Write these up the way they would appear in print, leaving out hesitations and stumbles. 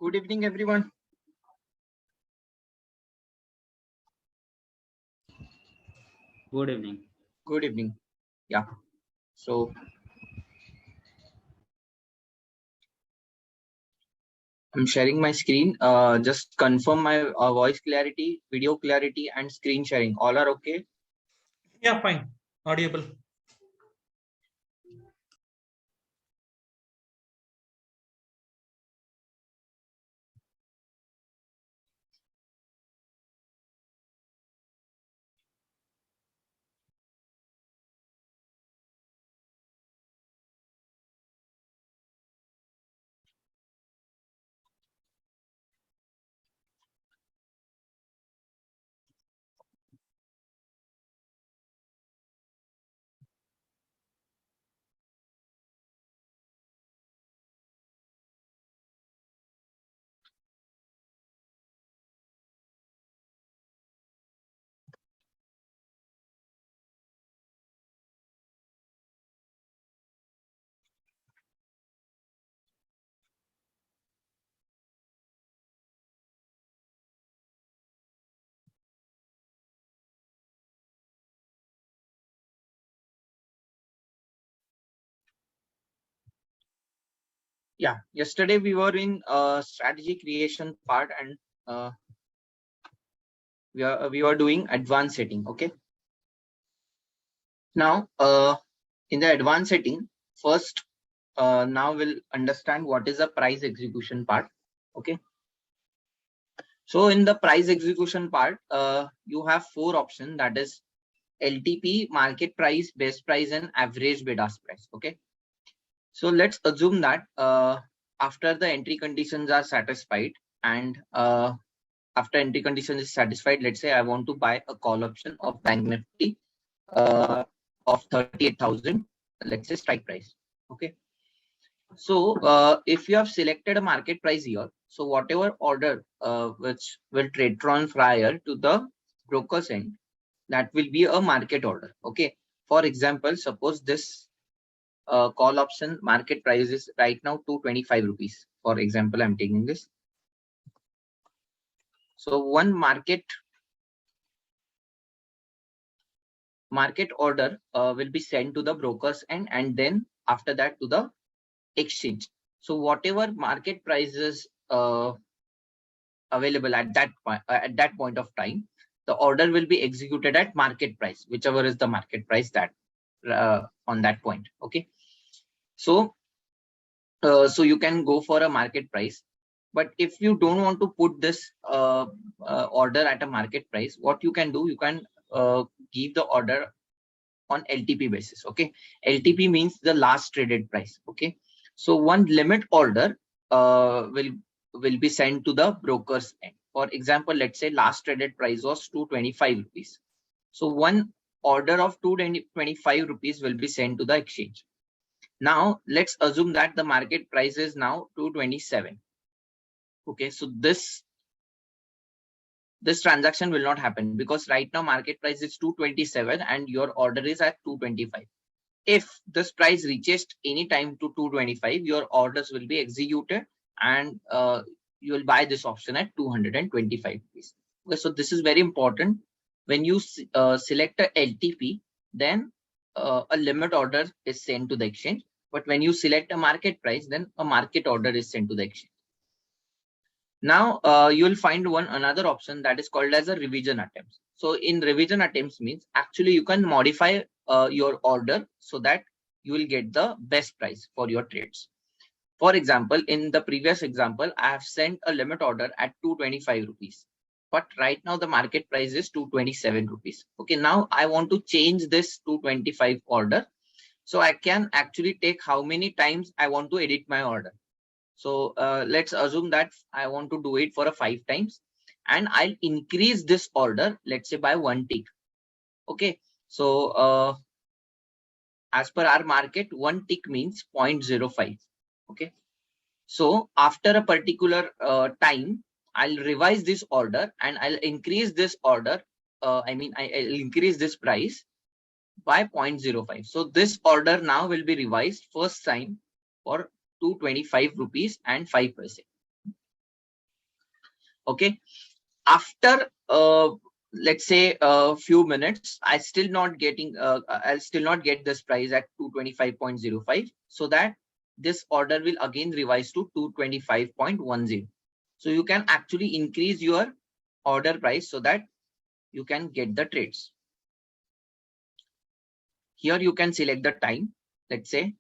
Good evening, everyone. Good evening. Good evening. Yeah. So I'm sharing my screen. Just confirm my voice clarity, video clarity, and screen sharing. All are okay. Yeah, fine. Audible. Yeah. Yesterday we were in strategy creation part, and uh, we were doing advanced setting. Okay. Now, in the advanced setting, first, now we'll understand what is the price execution part. Okay. So in the price execution part, you have four options. That is LTP, market price, best price, and average bid ask price. Okay. So let's assume that after the entry conditions are satisfied, and after entry condition is satisfied, let's say I want to buy a call option of Bank Nifty uh, of 38,000. Let's say strike price. Okay. So if you have selected a market price here, so whatever order which will trade on prior to the broker's end, that will be a market order. Okay. For example, suppose this call option market price is right now 225 rupees. For example, I'm taking this. So one market order will be sent to the brokers and then after that to the exchange. So whatever market prices available at that point of time, the order will be executed at market price, whichever is the market price that on that point. Okay. So so you can go for a market price, but if you don't want to put this order at a market price, what you can do, you can give the order on LTP basis. Okay. LTP means the last traded price. Okay. So one limit order will be sent to the broker's end. For example, let's say last traded price was 225 rupees. So one order of 225 rupees will be sent to the exchange. Now let's assume that the market price is now 227. Okay, so this transaction will not happen because right now market price is 227 and your order is at 225. If this price reaches any time to 225, your orders will be executed and you will buy this option at 225 rupees. Okay, so this is very important. When you select a LTP, then a limit order is sent to the exchange. But when you select a market price, then a market order is sent to the exchange. Now you will find another option that is called as a revision attempts. So in revision attempts means actually you can modify your order so that you will get the best price for your trades. For example, in the previous example, I have sent a limit order at 225 rupees. But right now the market price is 227 rupees. Okay, now I want to change this 225 order. So I can actually take how many times I want to edit my order. So let's assume that I want to do it for 5 times and I'll increase this order, let's say by 1 tick. Okay. So as per our market, 1 tick means 0.05. Okay. So after a particular time, I'll revise this order and I'll increase this order. I'll increase this price by 0.05. So this order now will be revised first time for 225 rupees and 5%. Okay. After let's say a few minutes, I'll still not get this price at 225.05, so that this order will again revise to 225.10. So you can actually increase your order price so that you can get the trades. Here you can select the time. Let's say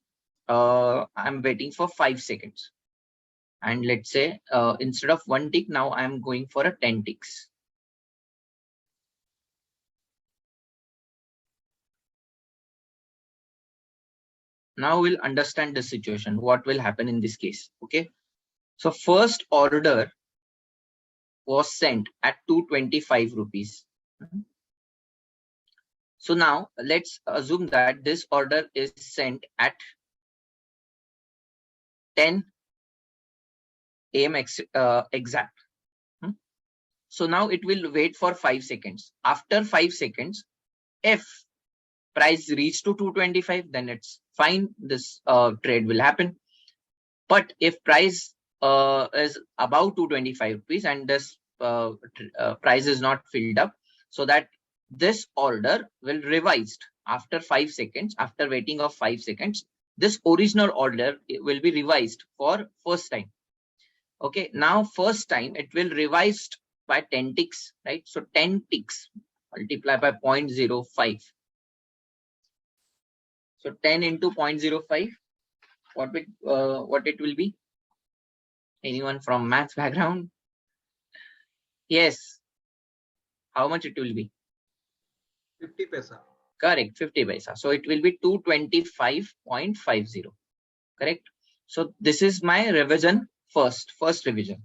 I'm waiting for 5 seconds. And let's say instead of 1 tick, now I'm going for a 10 ticks. Now we'll understand the situation, what will happen in this case. Okay. So first order was sent at 225 rupees. So now let's assume that this order is sent at 10 a.m. exact. So now it will wait for 5 seconds. After 5 seconds, if price reach to 225, then it's fine. This trade will happen. But if price is above 225 rupees and this price is not filled up, so that this order will revised after 5 seconds. After waiting of 5 seconds, this original order will be revised for first time. Okay, now first time it will revised by 10 ticks, right? So 10 ticks multiplied by 0.05. So 10 into 0.05, what it will be? Anyone from maths background? Yes. How much it will be? 50 paisa. Correct, 50 paisa. So it will be 225.50. Correct. So this is my revision first revision.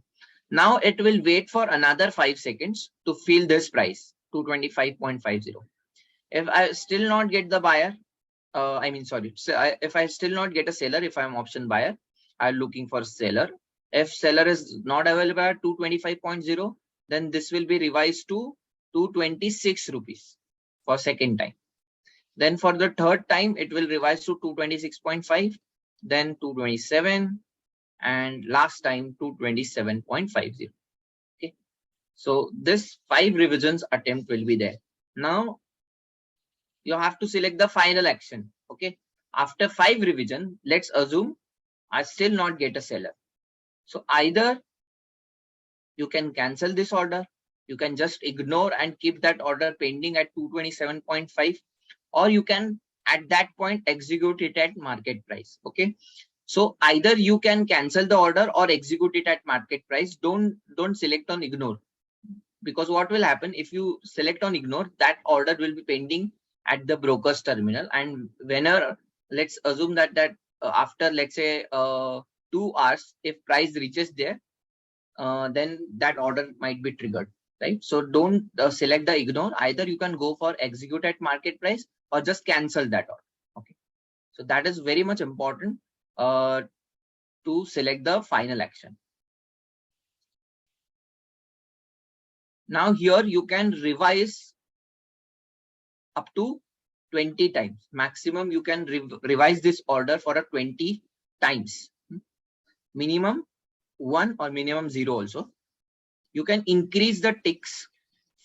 Now it will wait for another 5 seconds to fill this price, 225.50. If I still not get the buyer, if I still not get a seller, if I'm option buyer, I'm looking for seller. If seller is not available at 225.0, then this will be revised to 226 rupees for second time. Then for the third time, it will revise to 226.5, then 227, and last time 227.50. Okay. So this 5 revisions attempt will be there. Now you have to select the final action. Okay. After 5 revision, let's assume I still not get a seller. So either you can cancel this order, you can just ignore and keep that order pending at 227.5, or you can at that point execute it at market price. Okay. So either you can cancel the order or execute it at market price. Don't select on ignore, because what will happen if you select on ignore, that order will be pending at the broker's terminal, and whenever, let's assume that after let's say 2 hours, if price reaches there, then that order might be triggered, right? So don't select the ignore. Either you can go for execute at market price or just cancel that order. Okay. So that is very much important to select the final action. Now here you can revise up to 20 times. Maximum you can revise this order for a 20 times. Minimum 1 or minimum 0 also. You can increase the ticks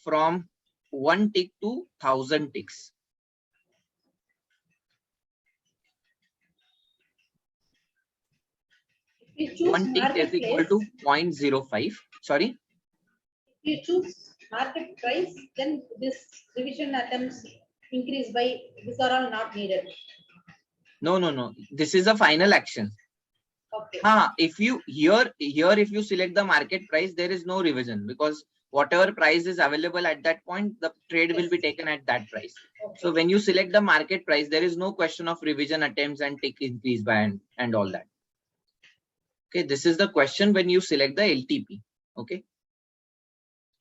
from 1 tick to 1000 ticks. If you choose 1 tick is equal to 0.05. Sorry. If you choose market price, then this revision attempts increase by these are all not needed. No. This is a final action. Okay. If you here if you select the market price, there is no revision, because whatever price is available at that point, the trade will be taken at that price. Okay. So when you select the market price, there is no question of revision attempts and tick increase by and all that. Okay, this is the question when you select the LTP. Okay.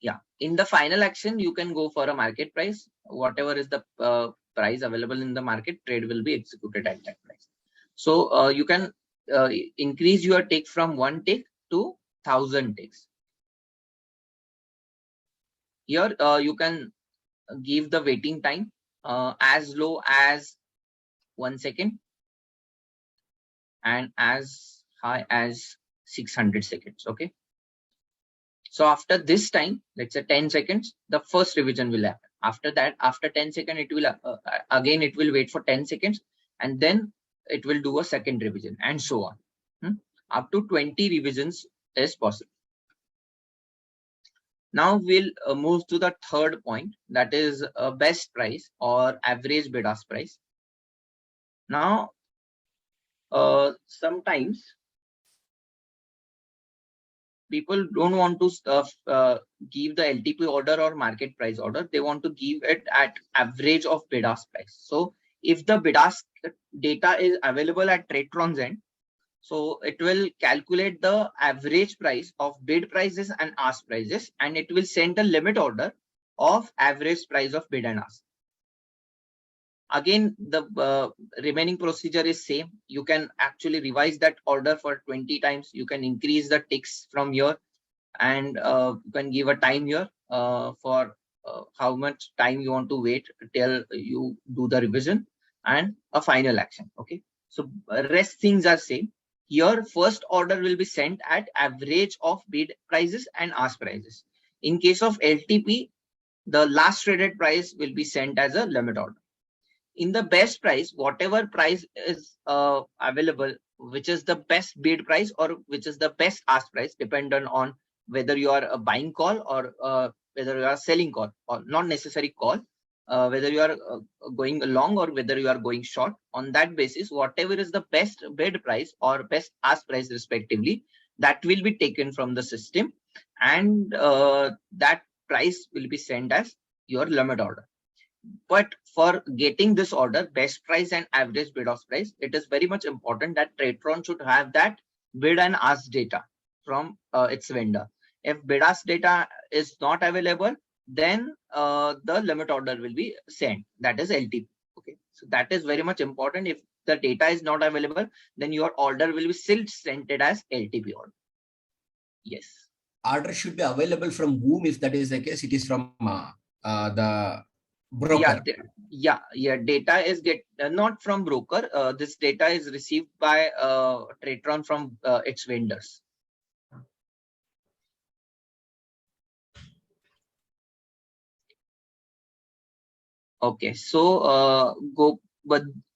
Yeah, in the final action, you can go for a market price. Whatever is the price available in the market, trade will be executed at that price. So you can increase your tick from 1 tick to 1000 ticks. Here you can give the waiting time as low as 1 second and as high as 600 seconds. Okay. So after this time, let's say 10 seconds, the first revision will happen. After that, after 10 seconds, it will again, it will wait for 10 seconds, and then it will do a second revision, and so on. Up to 20 revisions is possible. Now we'll move to the third point, that is best price or average bid-ask price. Now, sometimes people don't want to give the LTP order or market price order. They want to give it at average of bid-ask price. So if the bid-ask data is available at TradeTron's end, so it will calculate the average price of bid prices and ask prices, and it will send a limit order of average price of bid and ask. Again, the remaining procedure is same. You can actually revise that order for 20 times. You can increase the ticks from here, and you can give a time here for how much time you want to wait till you do the revision and a final action. Okay, so rest things are same. Here, first order will be sent at average of bid prices and ask prices. In case of LTP, the last traded price will be sent as a limit order. In the best price, whatever price is available, which is the best bid price or which is the best ask price, dependent on whether you are a buying call or whether you are a selling call, or not necessary call, whether you are going long or whether you are going short. On that basis, whatever is the best bid price or best ask price respectively, that will be taken from the system, and that price will be sent as your limit order. But for getting this order, best price and average bid-ask price, it is very much important that TradeTron should have that bid and ask data from its vendor. If bid-ask data is not available, then the limit order will be sent, that is LTP. Okay, so that is very much important. If the data is not available, then your order will be still sent it as LTP order. Yes. Order should be available from whom? If that is the case, it is from the broker. Yeah, data is not from broker. This data is received by TradeTron from its vendors. Okay, so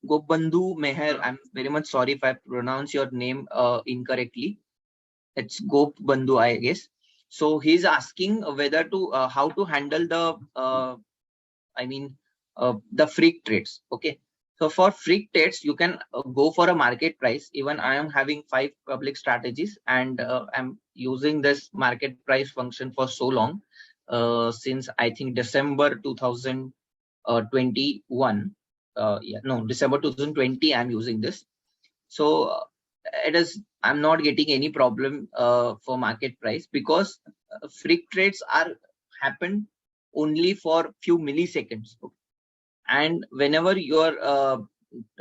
Gopbandhu Meher, I'm very much sorry if I pronounce your name incorrectly. It's Gopbandhu, I guess. So he's asking whether to how to handle the the freak trades. Okay, so for freak trades, you can go for a market price. Even I am having 5 public strategies, and I'm using this market price function for so long, since I think December 2021. December 2020 I'm using this. So I'm not getting any problem for market price, because freak trades are happen only for few milliseconds. Okay? And whenever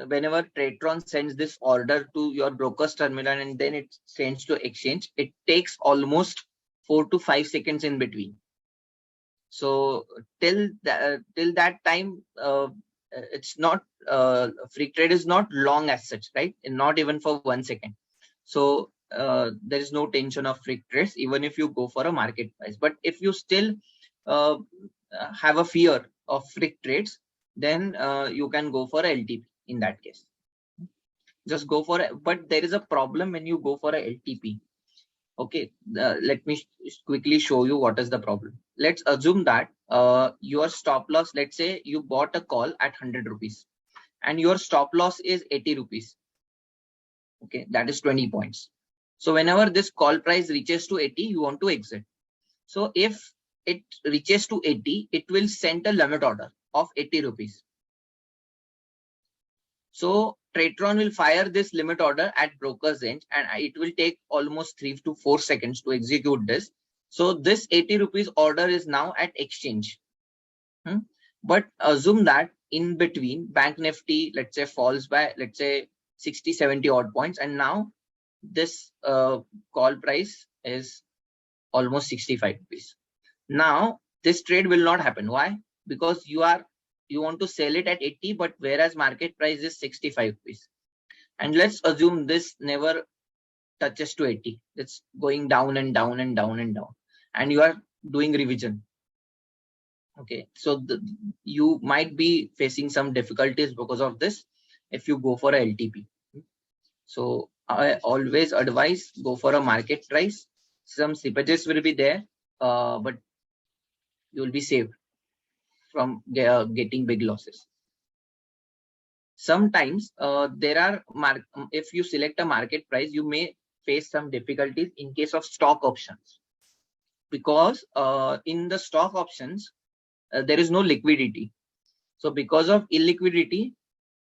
whenever TradeTron sends this order to your broker's terminal and then it sends to exchange, it takes almost 4 to 5 seconds in between. So till that time, it's not freak trade is not long as such, right? And not even for 1 second. So there is no tension of freak trades even if you go for a market price. But if you still have a fear of freak trades, then you can go for LTP in that case. Just go for it. But there is a problem when you go for a LTP. Okay, let me quickly show you what is the problem. Let's assume that your stop loss, let's say you bought a call at 100 rupees and your stop loss is 80 rupees. Okay, that is 20 points. So whenever this call price reaches to 80, you want to exit. So if it reaches to 80, it will send a limit order of 80 rupees. So TradeTron will fire this limit order at broker's end, and it will take almost 3 to 4 seconds to execute this. So this 80 rupees order is now at exchange. But assume that in between Bank Nifty, let's say, falls by, let's say, 60, 70 odd points, and now this call price is almost 65 rupees. Now this trade will not happen. Why? Because you want to sell it at 80, but whereas market price is 65 rupees. And let's assume this never touches to 80. It's going down and down and down and down. and you are doing revision. Okay, so you might be facing some difficulties because of this if you go for a LTP. So I always advise go for a market price. Some slippages will be there, but you will be saved from getting big losses. Sometimes there are if you select a market price, you may face some difficulties in case of stock options, because in the stock options there is no liquidity. So because of illiquidity,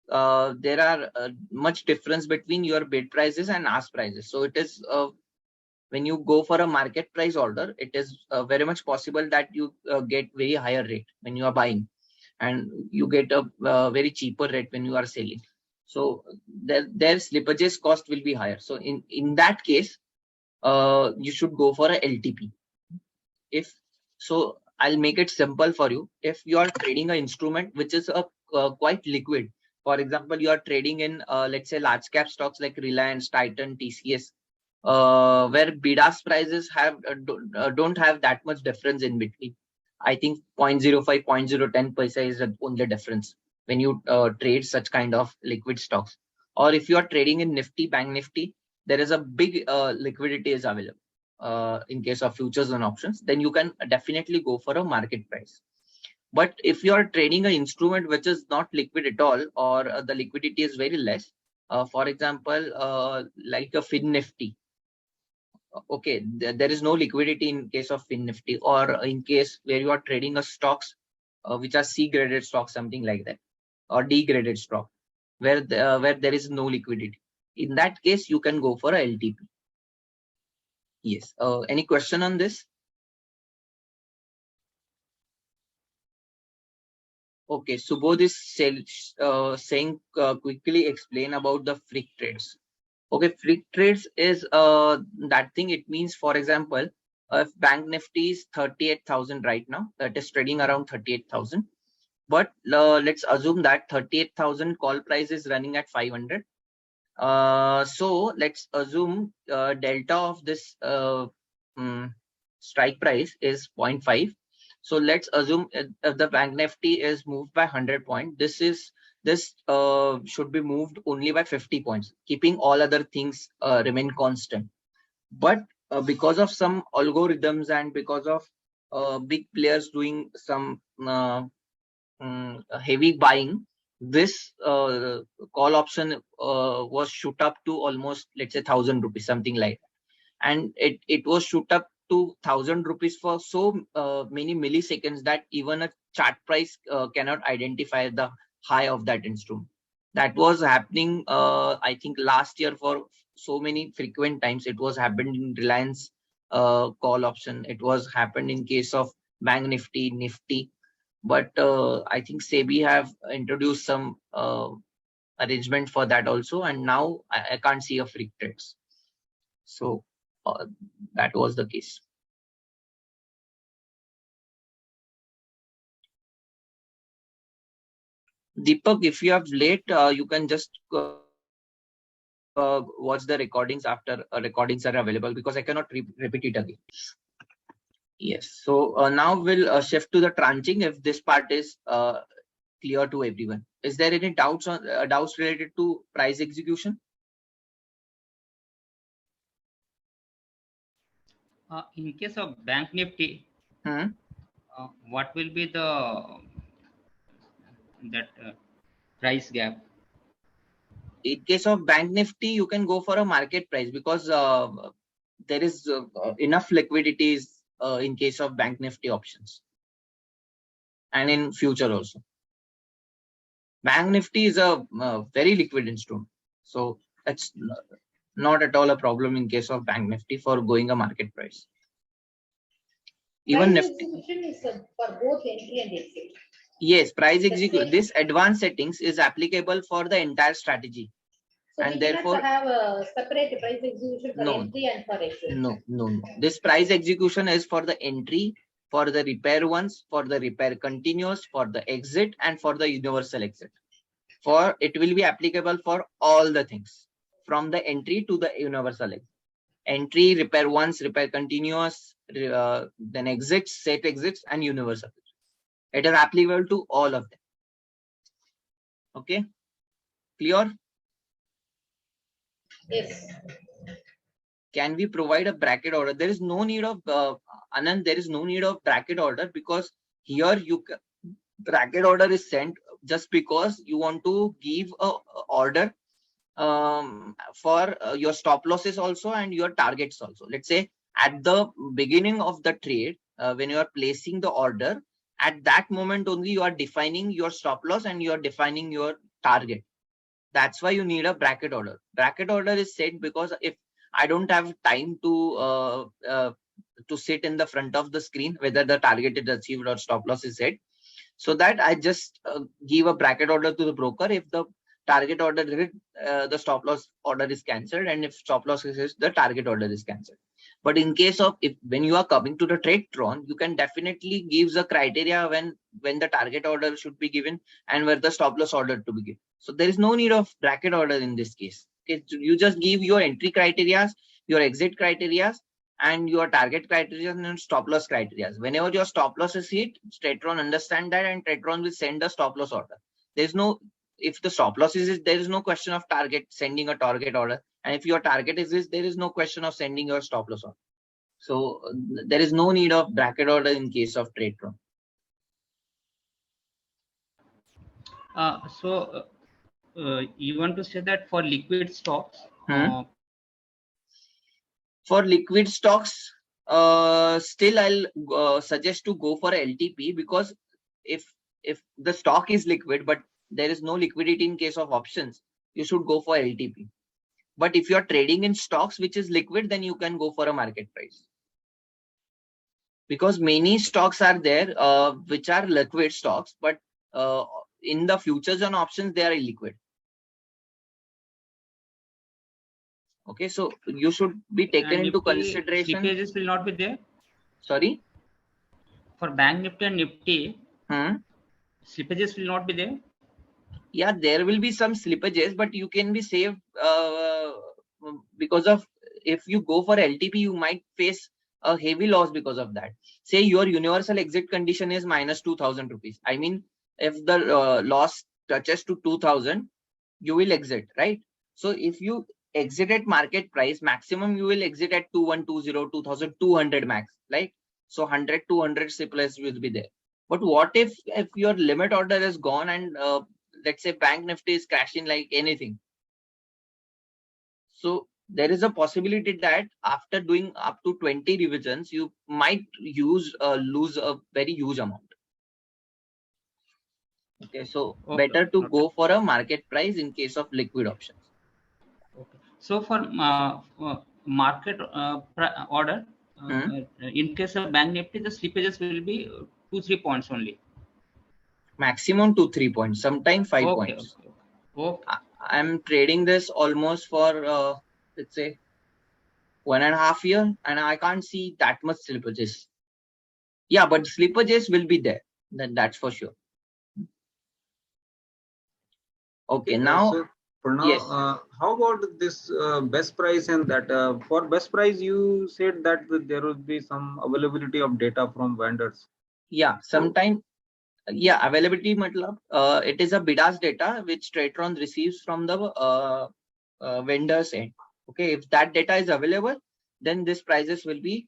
there are much difference between your bid prices and ask prices. So it is when you go for a market price order, it is very much possible that you get very higher rate when you are buying, and you get a very cheaper rate when you are selling. So their slippages cost will be higher. So in that case, you should go for a LTP. If so, I'll make it simple for you. If you are trading an instrument which is quite liquid, for example, you are trading in let's say large cap stocks like Reliance, Titan, TCS, where bid-ask prices don't have that much difference in between. I think 0.05, 0.010 paisa is the only difference when you trade such kind of liquid stocks. Or if you are trading in Nifty, Bank Nifty, there is a big liquidity is available. In case of futures and options, then you can definitely go for a market price. But if you are trading an instrument which is not liquid at all, or the liquidity is very less, for example, like a Fin Nifty, okay, there is no liquidity in case of Fin Nifty, or in case where you are trading a stocks which are C graded stocks, something like that, or D graded stock, where there is no liquidity. In that case, you can go for a LTP. Yes. Any question on this? Okay, Subodh is saying quickly explain about the freak trades. Okay, freak trades is that thing. It means, for example, if Bank Nifty is 38,000 right now, that is trading around 38,000. But let's assume that 38,000 call price is running at 500. So let's assume delta of this strike price is 0.5. So let's assume if the Bank Nifty is moved by 100 points, this should be moved only by 50 points, keeping all other things remain constant. But because of some algorithms and because of big players doing some heavy buying, this call option was shoot up to almost, let's say, 1,000 rupees, something like that. And it was shoot up to 1,000 rupees for so many milliseconds that even a chart price cannot identify the high of that instrument. That was happening, I think, last year for so many frequent times. It was happened in Reliance call option. It was happened in case of Bank Nifty, Nifty. But I think SEBI have introduced some arrangement for that also, and now I can't see a freak trades. So that was the case. Deepak, if you have late, you can just watch the recordings after recordings are available, because I cannot repeat it again. Yes. So now we'll shift to the tranching if this part is clear to everyone. Is there any doubts related to price execution? In case of Bank Nifty, what will be the price gap? In case of Bank Nifty, you can go for a market price, because there is enough liquidities in case of Bank Nifty options, and in future also. Bank Nifty is a very liquid instrument, so that's not at all a problem in case of Bank Nifty for going a market price. Even Price Nifty. execution is for both entry and exit. Yes, price execution. This advanced settings is applicable for the entire strategy. So And we therefore cannot have a separate price execution for no, entry and for exit. No. This price execution is for the entry, for the repair ones, for the repair continuous, for the exit, and for the universal exit. It will be applicable for all the things from the entry to the universal exit. Entry, repair once, repair continuous, then exits, set exits, and universal. It is applicable to all of them. Okay, clear? Yes. Can we provide a bracket order? There is no need of Anand. There is no need of bracket order, because here bracket order is sent just because you want to give a order for your stop losses also and your targets also. Let's say at the beginning of the trade, when you are placing the order, at that moment only you are defining your stop loss and you are defining your target. That's why you need a bracket order. Bracket order is set because if I don't have time to sit in the front of the screen whether the target is achieved or stop loss is set, so that I just give a bracket order to the broker. If the target order is hit, the stop loss order is cancelled, and if stop loss is hit, the target order is cancelled. But in case of when you are coming to the TT2, you can definitely give the criteria when the target order should be given and where the stop loss order to be given. So there is no need of bracket order in this case. Okay, you just give your entry criteria, your exit criteria, and your target criteria and stop loss criteria. Whenever your stop loss is hit, TT2 understand that, and TT2 will send a stop loss order. There's no, if the stop loss is this, there is no question of target sending a target order, and if your target is this, there is no question of sending your stop loss order. So there is no need of bracket order in case of TT2. You want to say that for liquid stocks? For liquid stocks, still I'll suggest to go for LTP, because if the stock is liquid but there is no liquidity in case of options, you should go for LTP. But if you are trading in stocks which is liquid, then you can go for a market price, because many stocks are there which are liquid stocks, but in the futures and options they are illiquid. Okay, so you should be taken into consideration. Slippages will not be there. Sorry? For Bank Nifty and Nifty, slippages will not be there. Yeah, there will be some slippages, but you can be saved because of, if you go for LTP, you might face a heavy loss because of that. Say your universal exit condition is minus 2,000 rupees. I mean, if the loss touches to 2,000, you will exit, right? So if you exit at market price, maximum you will exit at 2120, 2,200 max, right? So 100, 200 slippage will be there. But what if your limit order is gone and let's say Bank Nifty is crashing like anything? So there is a possibility that after doing up to 20 revisions, you might lose a very huge amount. Okay, so better to go for a market price in case of liquid options. Okay. So for market order, in case of Bank Nifty, the slippages will be 2-3 points only. Maximum 2-3 points, sometimes 5 points. Okay. I'm trading this almost for let's say 1.5 years, and I can't see that much slippages. Yeah, but slippages will be there. That's for sure. Okay, now. So for now, yes. How about this best price and that? For best price, you said that there will be some availability of data from vendors. Yeah, sometime. Yeah, availability matlab, it is a bid-ask data which TT2 receives from the vendor's end. Okay, if that data is available, then these prices will be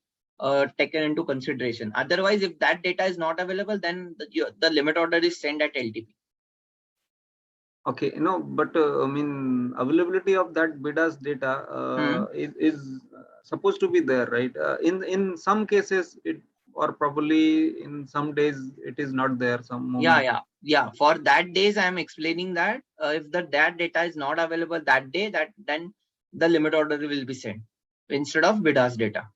taken into consideration. Otherwise, if that data is not available, then the limit order is sent at LTP. Okay, no, but I mean, availability of that bid-ask data is supposed to be there, right? In some cases, or probably in some days it is not there. Yeah. For that days, I am explaining that if that data is not available that day, then the limit order will be sent instead of bid-ask data.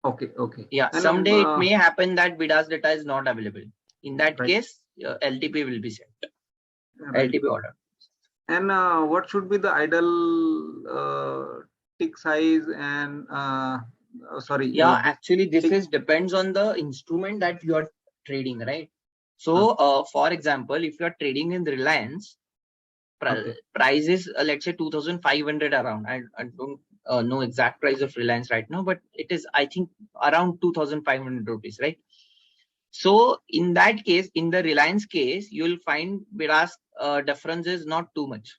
Okay. Yeah, someday it may happen that bid-ask data is not available. In that case, LTP will be sent. Right. LTP order. And what should be the ideal tick size and sorry? Yeah, actually, this depends on the instrument that you are trading, right? So, for example, if you are trading in Reliance, Price is let's say 2,500 around. I don't know exact price of Reliance right now, but it is, I think, around 2,500 rupees, right? So in that case, in the Reliance case, you will find bid-ask difference is not too much.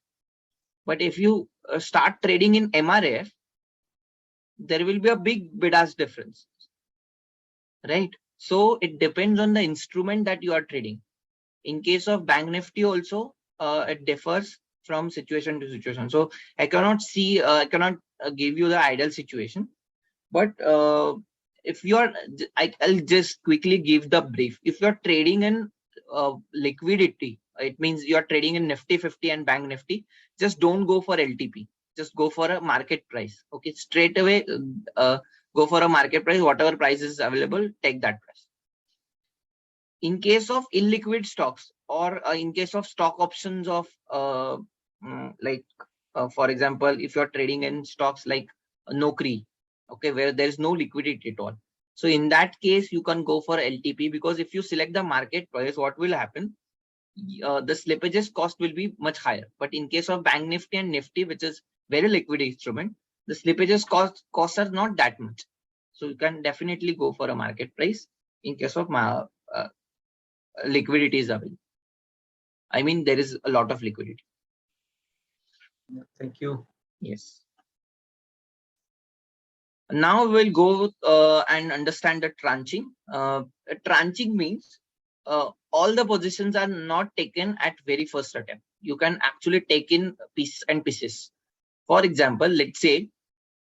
But if you start trading in MRF, there will be a big bid-ask difference, right? So it depends on the instrument that you are trading. In case of Bank Nifty also, it differs from situation to situation. So I cannot give you the ideal situation, but if you are, I'll just quickly give the brief. If you're trading in liquidity, it means you're trading in Nifty 50 and Bank Nifty, just don't go for LTP. Just go for a market price. Okay, straight away, go for a market price. Whatever price is available, take that price. In case of illiquid stocks, or in case of stock options of for example, if you're trading in stocks like Nokri, okay, where there is no liquidity at all, so in that case you can go for LTP, because if you select the market price, what will happen, the slippages cost will be much higher. But in case of Bank Nifty and Nifty, which is very liquid instrument, the slippages costs are not that much, so you can definitely go for a market price in case of liquidity is available. I mean, there is a lot of liquidity. Thank you. Yes. Now we'll go and understand the tranching. Tranching means all the positions are not taken at very first attempt. You can actually take in pieces. For example, let's say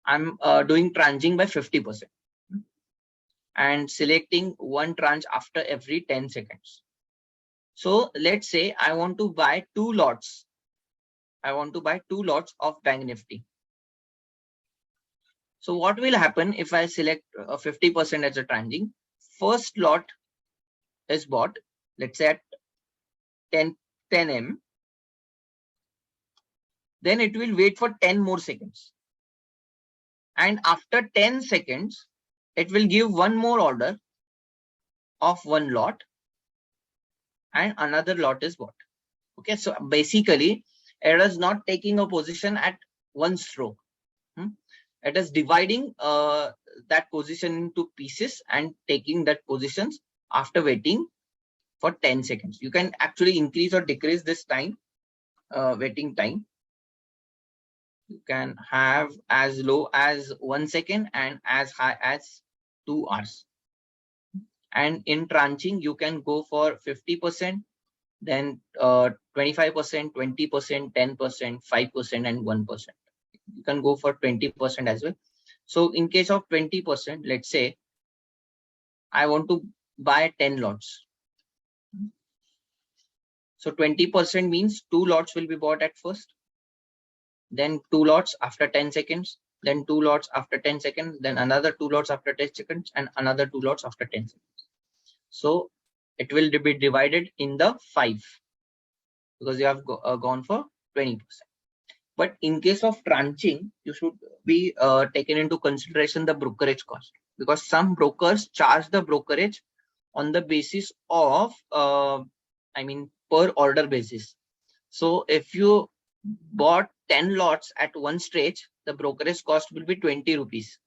I'm doing tranching by 50% and selecting one tranche after every 10 seconds. So let's say I want to buy 2 lots. I want to buy 2 lots of Bank Nifty. So what will happen if I select 50% as a tranching? First lot is bought, let's say at 10 M. Then it will wait for 10 more seconds. And after 10 seconds, it will give one more order of 1 lot, and another lot is bought. Okay, so basically it is not taking a position at one stroke. It is dividing that position into pieces and taking that positions after waiting for 10 seconds. You can actually increase or decrease this time, waiting time. You can have as low as 1 second and as high as 2 hours. And in tranching, you can go for 50%, then 25%, 20%, 10%, 5%, and 1%. You can go for 20% as well. So in case of 20%, let's say I want to buy 10 lots. So 20% means 2 lots will be bought at first, then 2 lots after 10 seconds, then 2 lots after 10 seconds, then another 2 lots after 10 seconds, and another 2 lots after 10 seconds. So it will be divided in the 5 because you have gone for 20%. But in case of tranching, you should be taken into consideration the brokerage cost, because some brokers charge the brokerage on the basis of, per order basis. So if you bought 10 lots at one stretch, the brokerage cost will be 20 rupees.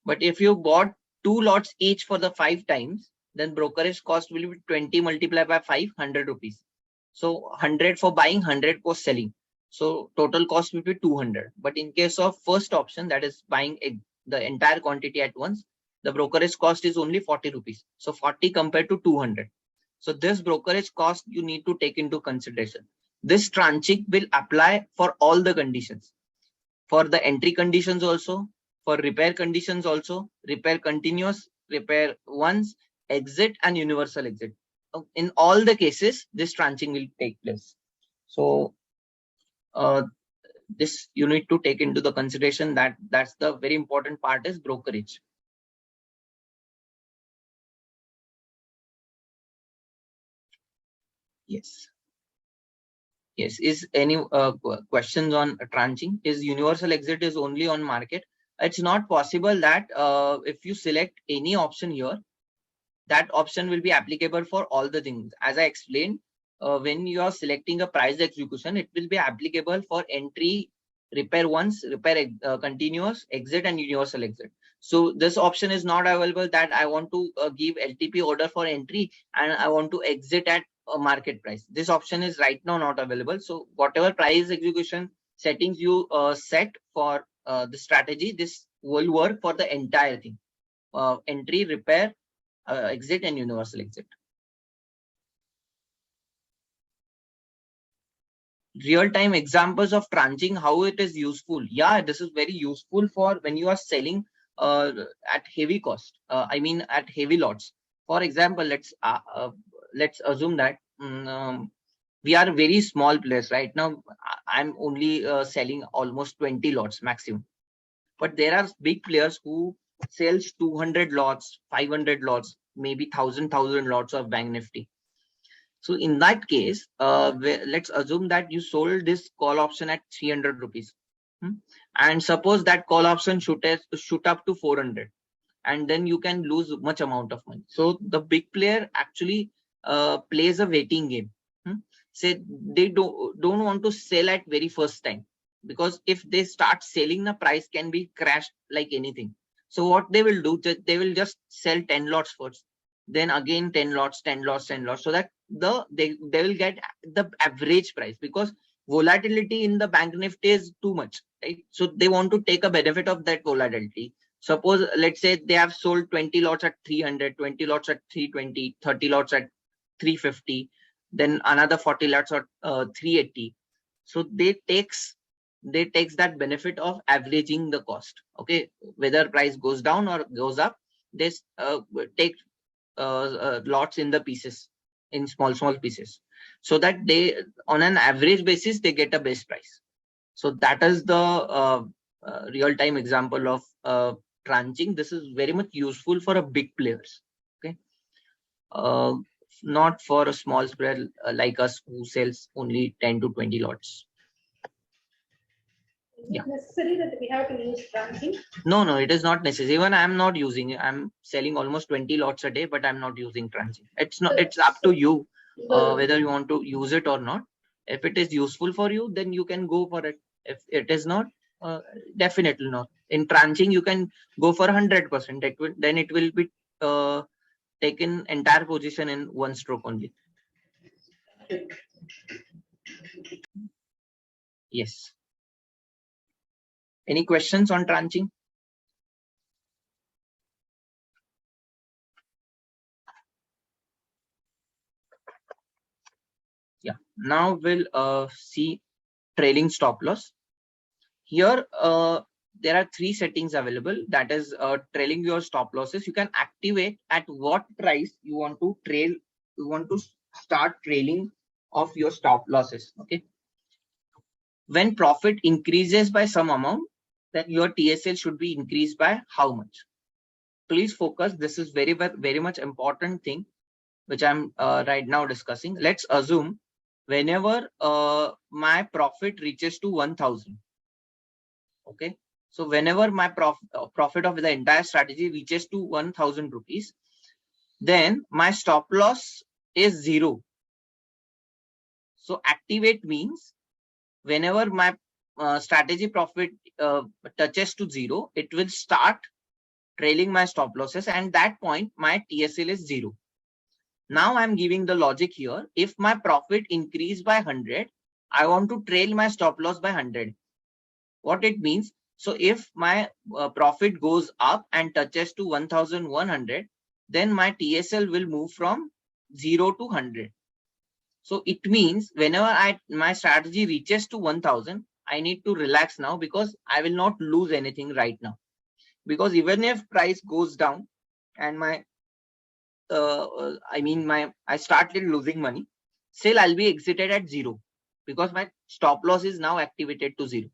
But if you bought 2 lots each for the 5 times, then brokerage cost will be 20 multiplied by 500 rupees. So 100 for buying, 100 for selling. So total cost will be 200. But in case of first option, that is buying the entire quantity at once, the brokerage cost is only 40 rupees. So 40 compared to 200. So this brokerage cost you need to take into consideration. This tranching will apply for all the conditions. For the entry conditions also, for repair conditions also, repair continuous, repair once, exit, and universal exit. In all the cases, this tranching will take place. So this you need to take into the consideration that's the very important part is brokerage. Yes. Yes. Is any questions on tranching? Is universal exit is only on market? It's not possible that if you select any option here, that option will be applicable for all the things. As I explained, when you are selecting a price execution, it will be applicable for entry, repair once, repair continuous, exit, and universal exit. So this option is not available that I want to give LTP order for entry and I want to exit at a market price. This option is right now not available. So whatever price execution settings you set for the strategy, this will work for the entire thing. Entry, repair, exit, and universal exit. Real-time examples of tranching, how it is useful. Yeah, this is very useful for when you are selling at heavy cost. I mean at heavy lots. For example, let's assume that we are very small players right now. I'm only selling almost 20 lots maximum. But there are big players who sells 200 lots, 500 lots, maybe 1,000 lots of Bank Nifty. So in that case, let's assume that you sold this call option at 300 rupees. And suppose that call option shoot up to 400. And then you can lose much amount of money. So the big player actually plays a waiting game. Say they don't want to sell at very first time. Because if they start selling, the price can be crashed like anything. So what they will do, they will just sell 10 lots first. Then again 10 lots, 10 lots, 10 lots, so that they will get the average price, because volatility in the Bank Nifty is too much, right? So they want to take a benefit of that volatility. Suppose, let's say they have sold 20 lots at 300, 20 lots at 320, 30 lots at 350, then another 40 lots at 380. So they takes that benefit of averaging the cost. Okay, whether price goes down or goes up, they take lots in the pieces, in small pieces, so that they on an average basis they get a best price. So that is the real-time example of tranching. This is very much useful for a big players. Okay, not for a small player like us who sells only 10 to 20 lots. Is it necessary that we have to use tranching? No, it is not necessary. Even I am not using it. I'm selling almost 20 lots a day, but I'm not using tranching. It's up to you whether you want to use it or not. If it is useful for you, then you can go for it. If it is not, definitely not. In tranching, you can go for 100%. It will be taken entire position in one stroke only. Yes. Any questions on tranching? Yeah. Now we'll see trailing stop loss. Here, there are three settings available. That is trailing your stop losses. You can activate at what price you want to trail. You want to start trailing of your stop losses. Okay. When profit increases by some amount, then your TSL should be increased by how much? Please focus. This is very much important thing, which I'm right now discussing. Let's assume whenever my profit reaches to 1,000. Okay, so whenever my profit of the entire strategy reaches to 1,000 rupees, then my stop loss is 0. So activate means whenever my strategy profit touches to 0, it will start trailing my stop losses, and that point my TSL is 0. Now I'm giving the logic here. If my profit increased by 100, I want to trail my stop loss by 100. What it means? So if my profit goes up and touches to 1,100, then my TSL will move from 0 to 100. So it means whenever my strategy reaches to 1,000, I need to relax now, because I will not lose anything right now. Because even if price goes down and I started losing money, still I'll be exited at 0, because my stop loss is now activated to 0.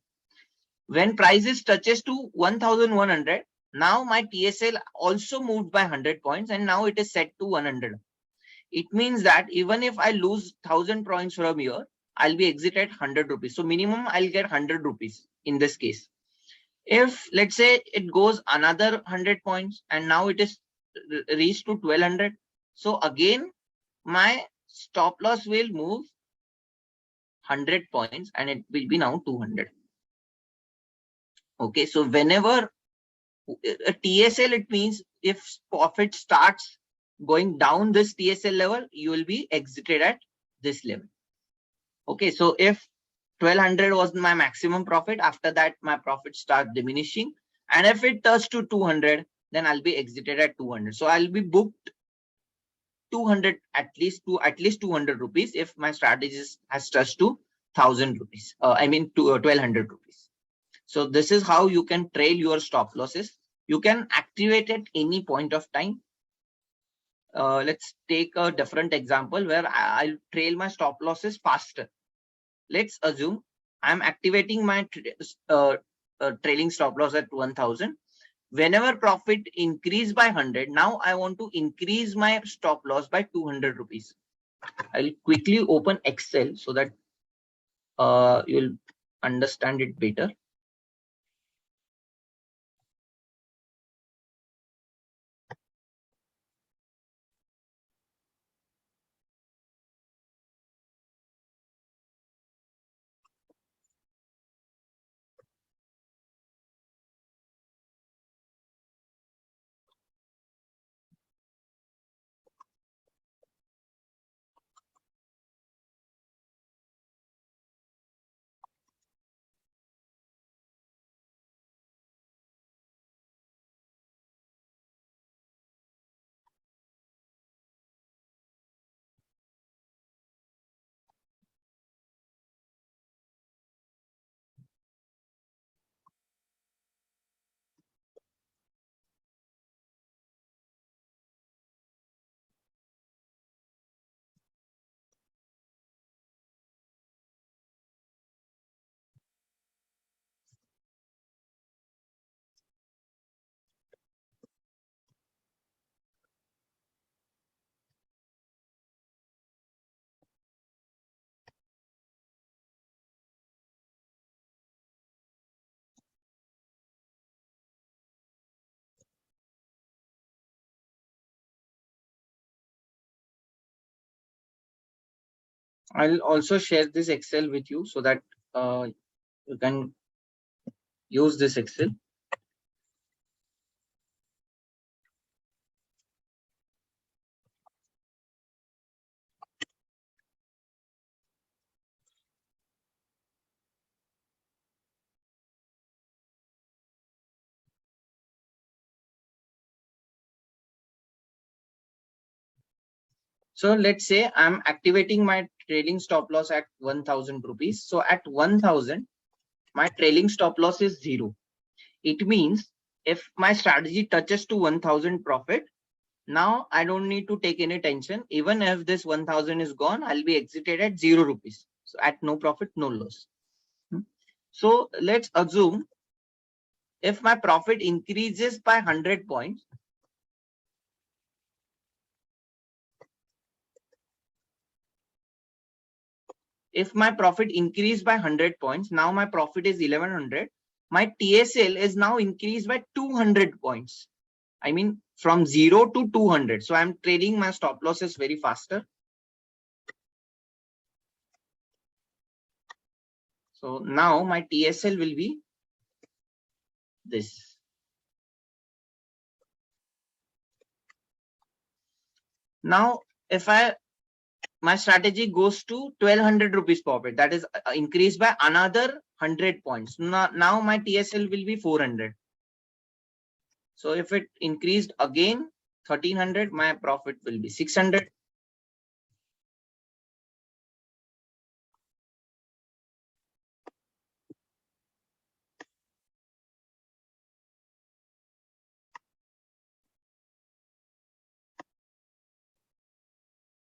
When prices touches to 1,100, now my TSL also moved by 100 points, and now it is set to 100. It means that even if I lose 1,000 points from here, I'll be exited 100 rupees. So minimum I'll get 100 rupees in this case. If let's say it goes another 100 points and now it is reached to 1,200, so again my stop loss will move 100 points and it will be now 200. Okay, so whenever a TSL, it means if profit starts going down this TSL level, you will be exited at this level. Okay, so if 1200 was my maximum profit, after that my profit starts diminishing, and if it touches to 200, then I'll be exited at 200. So I'll be booked 200 at least 200 rupees if my strategy has touched to 1000 rupees. I mean to 1200 rupees. So this is how you can trail your stop losses. You can activate at any point of time. Let's take a different example where I'll trail my stop losses faster. Let's assume I'm activating my trailing stop loss at 1000. Whenever profit increase by 100, now I want to increase my stop loss by 200 rupees. I'll quickly open Excel so that you'll understand it better. I'll also share this Excel with you so that you can use this Excel. So let's say I'm activating my trailing stop loss at 1000 rupees. So at 1000, my trailing stop loss is 0. It means if my strategy touches to 1000 profit, now I don't need to take any tension. Even if this 1000 is gone, I'll be exited at 0 rupees. So at no profit, no loss. So let's assume if my profit increases by 100 points, if my profit increased by 100 points, now my profit is 1100. My TSL is now increased by 200 points. I mean from 0 to 200. So I'm trading my stop losses very faster. So now my TSL will be this. Now if my strategy goes to 1200 rupees profit, that is increased by another 100 points. Now my TSL will be 400. So if it increased again 1300, my profit will be 600.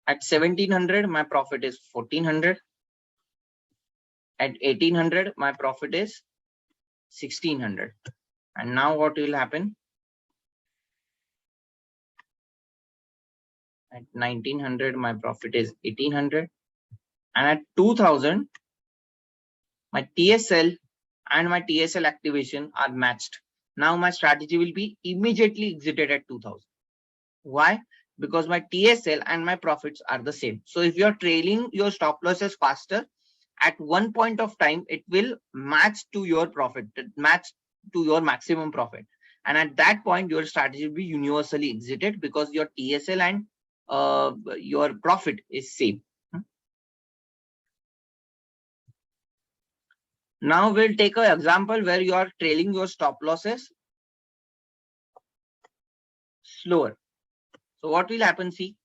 At 1700, my profit is 1400. At 1800, my profit is 1600. And now what will happen? At 1900, my profit is 1800. And at 2000, my TSL and my TSL activation are matched. Now my strategy will be immediately exited at 2000. Why? because my TSL and my profits are the same. So if you're trailing your stop losses faster, at one point of time, it will match to your profit, match to your maximum profit. And at that point, your strategy will be universally exited because your TSL and your profit is same. Now we'll take an example where you are trailing your stop losses slower. So what will happen? See,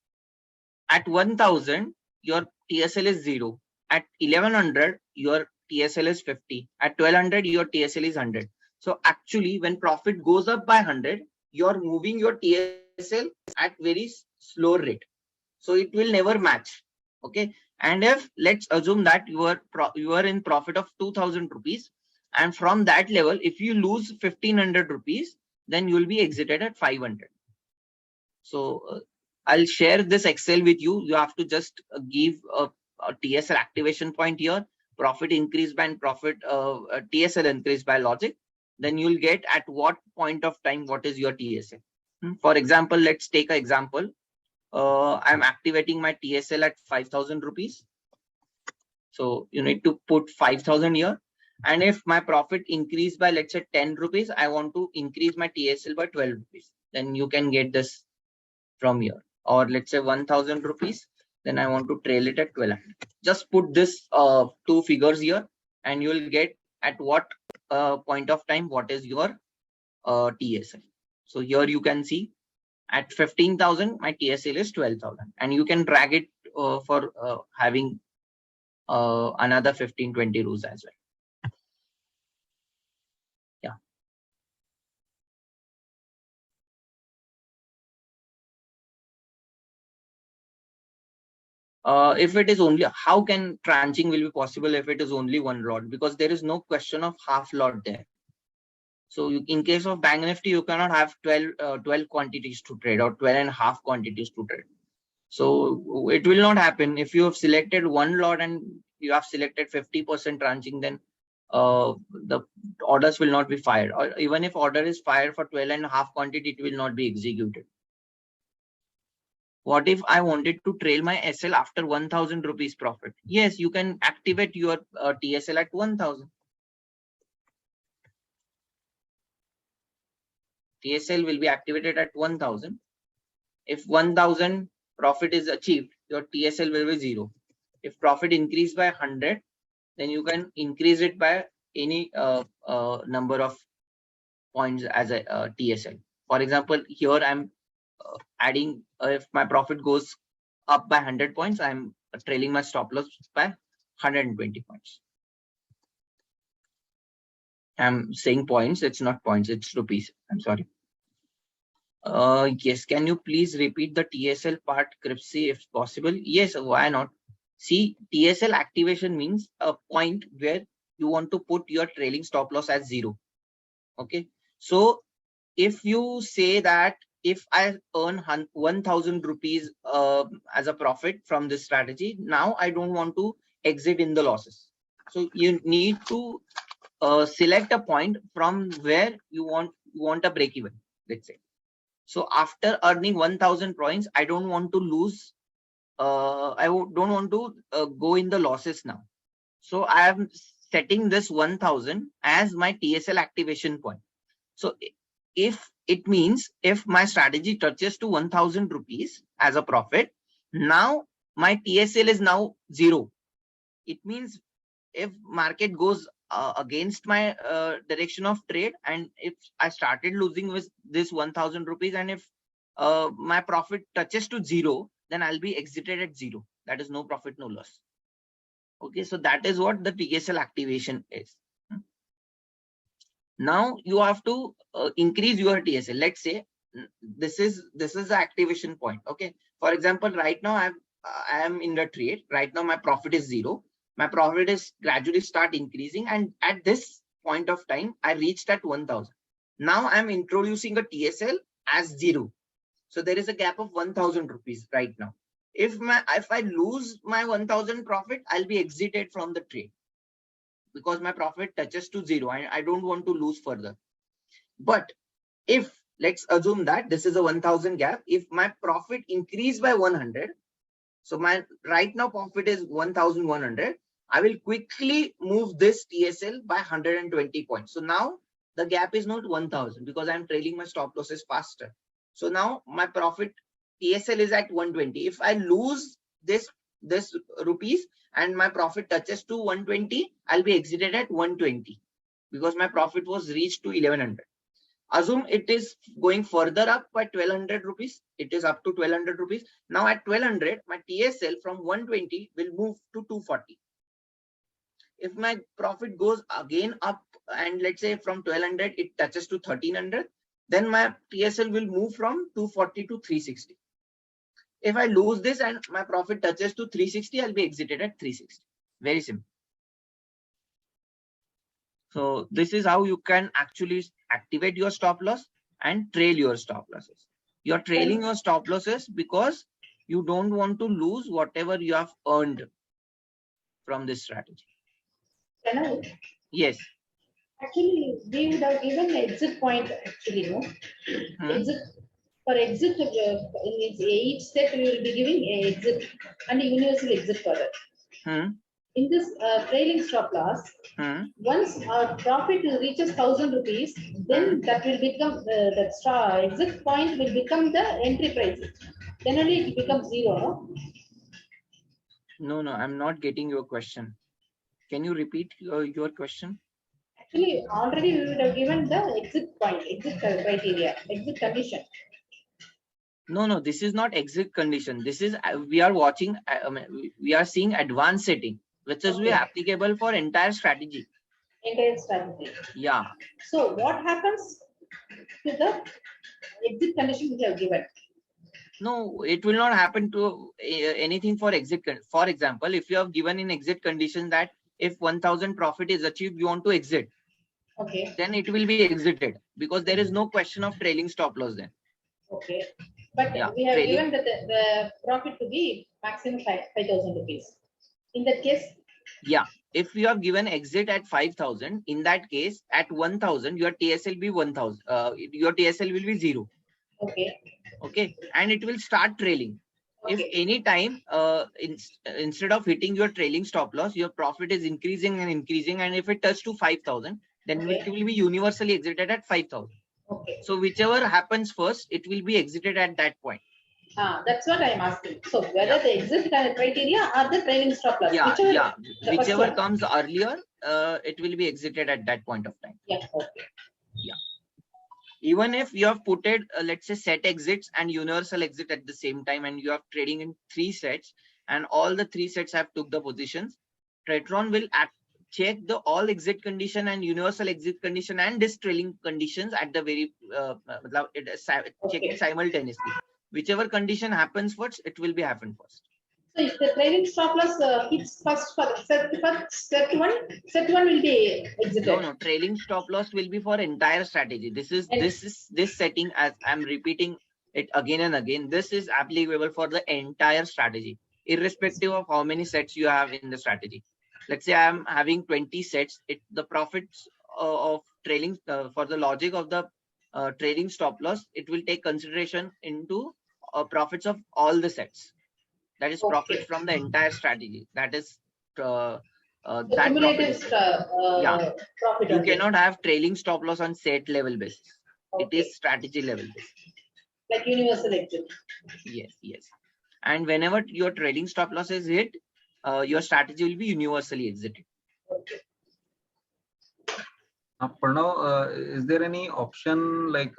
at 1000, your TSL is 0. At 1100, your TSL is 50. At 1200, your TSL is 100. So actually, when profit goes up by 100, you're moving your TSL at very slow rate. So it will never match. Okay. And if let's assume that you are in profit of 2000 rupees, and from that level, if you lose 1500 rupees, then you will be exited at 500. So I'll share this Excel with you. You have to just give a TSL activation point here, profit increase by profit, TSL increase by logic. Then you'll get at what point of time what is your TSL. For example, let's take an example. I'm activating my TSL at 5,000 rupees. So you need to put 5,000 here. And if my profit increased by, let's say, 10 rupees, I want to increase my TSL by 12 rupees. Then you can get this from here. Or let's say 1,000 rupees. Then I want to trail it at 1200. Just put this two figures here and you will get at what point of time what is your TSL. So here you can see at 15,000, my TSL is 12,000. And you can drag it for having another 15-20 rows as well. Yeah. If it is only, how can tranching will be possible if it is only one lot? Because there is no question of half lot there. So in case of Bank Nifty, you cannot have 12 quantities to trade or 12 and a half quantities to trade. So it will not happen. If you have selected one lot and you have selected 50% tranching, then the orders will not be fired. Or even if order is fired for 12 and a half quantity, it will not be executed. What if I wanted to trail my SL after 1,000 rupees profit? Yes, you can activate your TSL at 1,000. TSL will be activated at 1,000. If 1,000 profit is achieved, your TSL will be 0. If profit increased by 100, then you can increase it by any number of points as a TSL. For example, here I'm adding, if my profit goes up by 100 points, I'm trailing my stop loss by 120 points. I'm saying points, it's not points, it's rupees. I'm sorry. Yes, can you please repeat the TSL part, Kripsy, if possible? Yes, why not? See, TSL activation means a point where you want to put your trailing stop loss as 0. Okay, so if you say that if I earn 1,000 rupees as a profit from this strategy, now I don't want to exit in the losses. So you need to select a point from where you want a break even, let's say. So after earning 1,000 points, I don't want to lose. I don't want to go in the losses now. So I am setting this 1,000 as my TSL activation point. So if it means if my strategy touches to 1,000 rupees as a profit, now my TSL is now 0. It means if market goes against my direction of trade, and if I started losing with this 1,000 rupees, and if my profit touches to 0, then I'll be exited at 0. That is no profit, no loss. Okay, so that is what the TSL activation is. Now you have to increase your TSL. Let's say this is the activation point. Okay, for example, right now I am in the trade. Right now my profit is 0. My profit is gradually start increasing, and at this point of time I reached at 1,000. Now I'm introducing a TSL as 0. So there is a gap of 1,000 rupees right now. If I lose my 1,000 profit, I'll be exited from the trade because my profit touches to 0 and I don't want to lose further. But if let's assume that this is a 1000 gap. If my profit increased by 100, so my right now profit is 1100, I will quickly move this TSL by 120 points. So now the gap is not 1000 because I'm trailing my stop losses faster. So now my profit TSL is at 120. If I lose this rupees and my profit touches to 120, I'll be exited at 120 because my profit was reached to 1100. Assume it is going further up by 1200 rupees. It is up to 1200 rupees. Now at 1200, my TSL from 120 will move to 240. If my profit goes again up and let's say from 1200 it touches to 1300, then my TSL will move from 240 to 360. If I lose this and my profit touches to 360, I'll be exited at 360. Very simple. So this is how you can actually activate your stop loss and trail your stop losses. You're trailing your stop losses because you don't want to lose whatever you have earned from this strategy. Hello. Yes. Actually, we would have given an exit point actually, no? Exit for exit in each step we will be giving a exit and a universal exit order. In this trailing stop loss, once our profit reaches 1000 rupees, then that will become the exit point will become the entry price. Then only it becomes zero. No, I'm not getting your question. Can you repeat your question? Actually, already we would have given the exit point, exit criteria, exit condition. No, this is not exit condition. This is we are watching. We are seeing advanced setting, which is applicable for entire strategy. Entire strategy. Yeah. So what happens to the exit condition we have given? No, it will not happen to anything for exit. For example, if you have given in exit condition that if 1000 profit is achieved, you want to exit. Okay. Then it will be exited because there is no question of trailing stop loss then. Okay. But we have given the profit to be maximum 5,000 rupees. In that case? Yeah. If you have given exit at 5,000, in that case, at 1,000, your TSL will be 1,000. Your TSL will be 0. Okay. Okay. And it will start trailing. Okay. If any time instead of hitting your trailing stop loss, your profit is increasing, and if it touches to 5,000, then it will be universally exited at 5,000. Okay. So whichever happens first, it will be exited at that point. That's what I'm asking. So whether the exit criteria or the trailing stop loss. Whichever comes earlier, it will be exited at that point of time. Yeah. Okay. Yeah. Even if you have put it, let's say set exits and universal exit at the same time, and you are trading in 3 sets, and all the 3 sets have took the positions, Tradetron will check the all exit condition and universal exit condition and this trailing conditions at the very check it simultaneously. Whichever condition happens first, it will be happen first. So if the trailing stop loss hits first for set one will be exited. No, trailing stop loss will be for entire strategy. This setting, as I'm repeating it again and again, this is applicable for the entire strategy, irrespective of how many sets you have in the strategy. Let's say I'm having 20 sets. The profits of trailing for the logic of the trailing stop loss, it will take consideration into profits of all the sets. That is profit from the entire strategy. That is that cumulative profit. You cannot have trailing stop loss on set level basis. It is strategy level basis. Like universal exit. Yes. And whenever your trailing stop loss is hit, your strategy will be universally exited. Okay. Pranav, is there any option like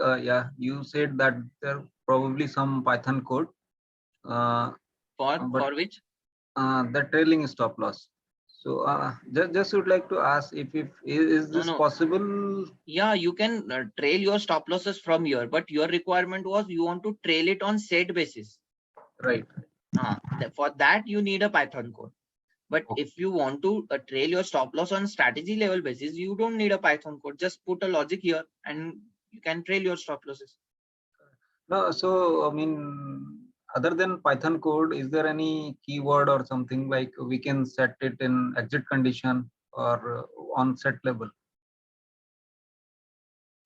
you said that there probably some Python code for which the trailing stop loss. So just would like to ask if is this possible? Yeah, you can trail your stop losses from here, but your requirement was you want to trail it on set basis. Right. For that you need a Python code. But if you want to trail your stop loss on strategy level basis, you don't need a Python code. Just put a logic here and you can trail your stop losses. No, so I mean, other than Python code, is there any keyword or something like we can set it in exit condition or on set level?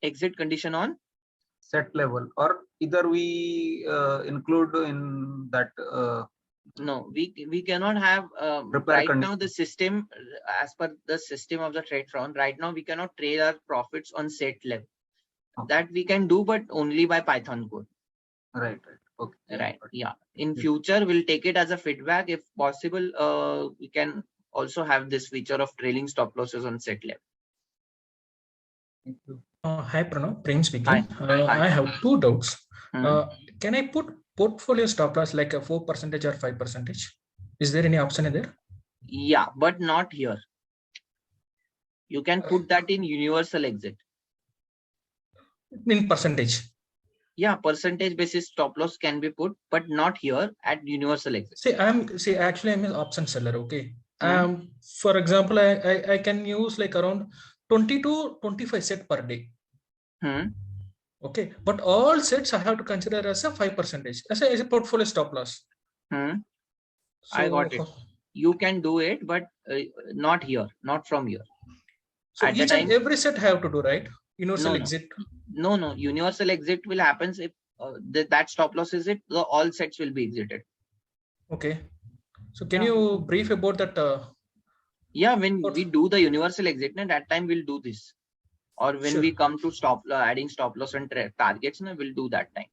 Exit condition on? set level, or either we include in that no, we cannot have right now the system as per the system of the trade front. Right now we cannot trade our profits on set level. Okay. That we can do, but only by Python code. Right. Okay. Right. Yeah. In future, we'll take it as a feedback. If possible, we can also have this feature of trailing stop losses on set level. Thank you. Hi Pranav, Prem speaking. Hi. I have two doubts. Can I put portfolio stop loss like a 4% or 5%? Is there any option in there? Yeah, but not here. You can put that in universal exit. In percentage? Yeah, percentage basis stop loss can be put, but not here at universal exit. Actually I'm an option seller. Okay. For example, I can use like around 20 to 25 set per day. Okay, but all sets I have to consider as a 5% as a portfolio stop loss. So, I got it. You can do it, but not here, not from here. So each and every set have to do, right? Universal exit. No. Universal exit will happen if that stop loss is it. All sets will be exited. Okay. So can you brief about that? Yeah, when we do the universal exit, at that time we'll do this. Or when we come to adding stop loss and targets, we'll do that time.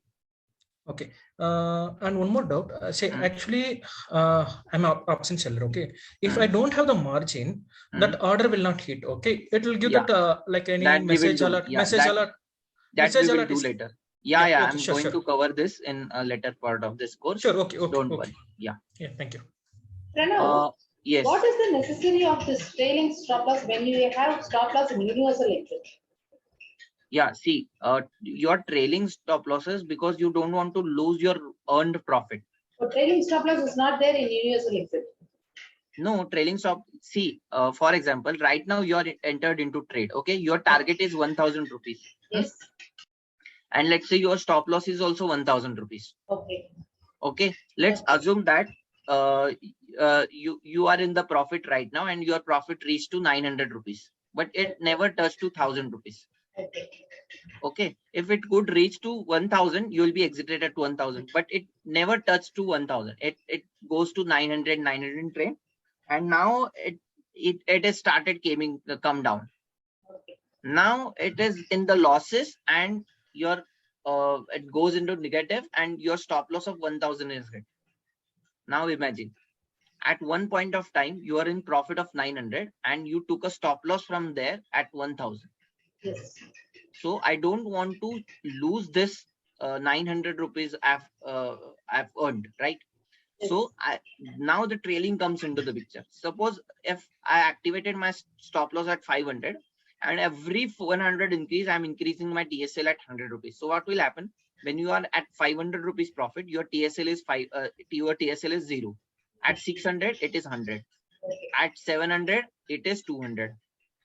Okay. And one more doubt. Actually, I'm an option seller. Okay. If I don't have the margin, that order will not hit. Okay. It will give that like any that message alert. Message alert. That we will do later. Yeah. I'm going to cover this in a later part of this course. Sure. Okay. Don't worry. Yeah. Thank you. Pranav, yes. What is the necessity of this trailing stop loss when you have stop loss in universal exit? Yeah, see, you're trailing stop losses because you don't want to lose your earned profit. So trailing stop loss is not there in universal exit. No, trailing stop. See, for example, right now you are entered into trade. Okay, your target is 1,000 rupees. Yes. And let's say your stop loss is also 1,000 rupees. Okay. Okay, let's assume that you are in the profit right now and your profit reached to 900 rupees, but it never touched to 1,000 rupees. Okay, if it could reach to 1,000, you will be exited at 1,000, but it never touched to 1,000. It goes to 900 trade, and now it has started come down. Now it is in the losses, and your it goes into negative, and your stop loss of 1,000 is hit. Now imagine, at one point of time you are in profit of 900, and you took a stop loss from there at 1,000. Yes. So I don't want to lose this 900 rupees I've earned, right? Yes. So now the trailing comes into the picture. Suppose if I activated my stop loss at 500, and every 100 increase, I'm increasing my TSL at 100 rupees. So what will happen when you are at 500 rupees profit? Your TSL is your TSL is 0. At 600, it is 100. At 700, it is 200.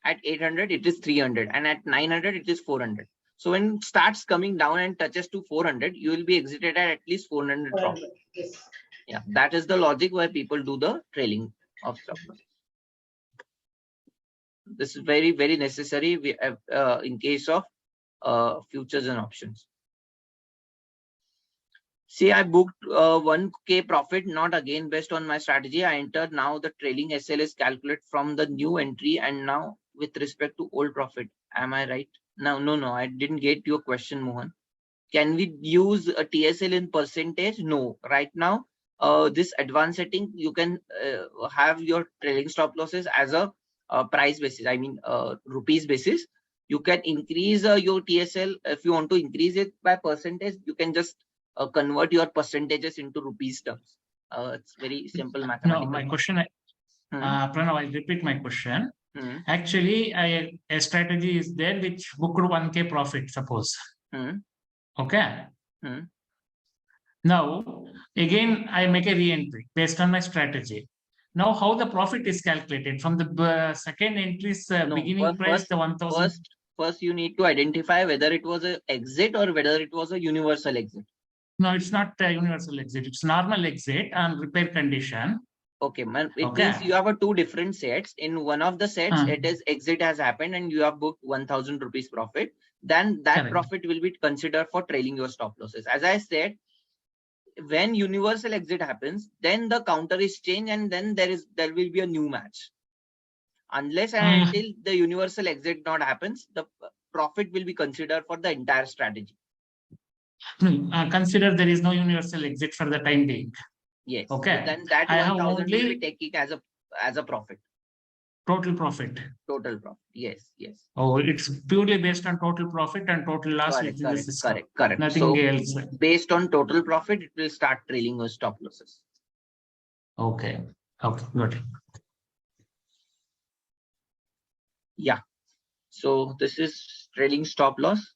At 800, it is 300, and at 900, it is 400. So when it starts coming down and touches to 400, you will be exited at least 400 profit. Yes. Yeah, that is the logic why people do the trailing of stop loss. This is very, very necessary in case of futures and options. See, I booked 1K profit, not again based on my strategy. I entered now the trailing SL is calculated from the new entry and now with respect to old profit. Am I right? No, I didn't get your question, Mohan. Can we use a TSL in percentage? No, right now, this advanced setting, you can have your trailing stop losses as a price basis. I mean, rupees basis. You can increase your TSL. If you want to increase it by percentage, you can just convert your percentages into rupees terms. It's very simple mathematical. No, my question, Pranav, I'll repeat my question. Actually, a strategy is there which booked 1K profit, suppose. Okay. Now, again, I make a re-entry based on my strategy. Now, how the profit is calculated from the second entry's beginning price, the 1,000? First, you need to identify whether it was an exit or whether it was a universal exit. No, it's not a universal exit. It's normal exit on repair condition. Okay, it means you have two different sets. In one of the sets, it is exit has happened and you have booked 1,000 rupees profit. Then that profit will be considered for trailing your stop losses. As I said, when universal exit happens, then the counter is changed and then there will be a new match. Unless and until the universal exit not happens, the profit will be considered for the entire strategy. Consider there is no universal exit for the time being. Yes. Okay. So then that 1,000 will be taking as a profit. Total profit. Total profit. Yes. Yes. Oh, it's purely based on total profit and total loss within the system. Correct. Nothing so else. Based on total profit, it will start trailing your stop losses. Okay. Okay. Got it. Yeah. So this is trailing stop loss.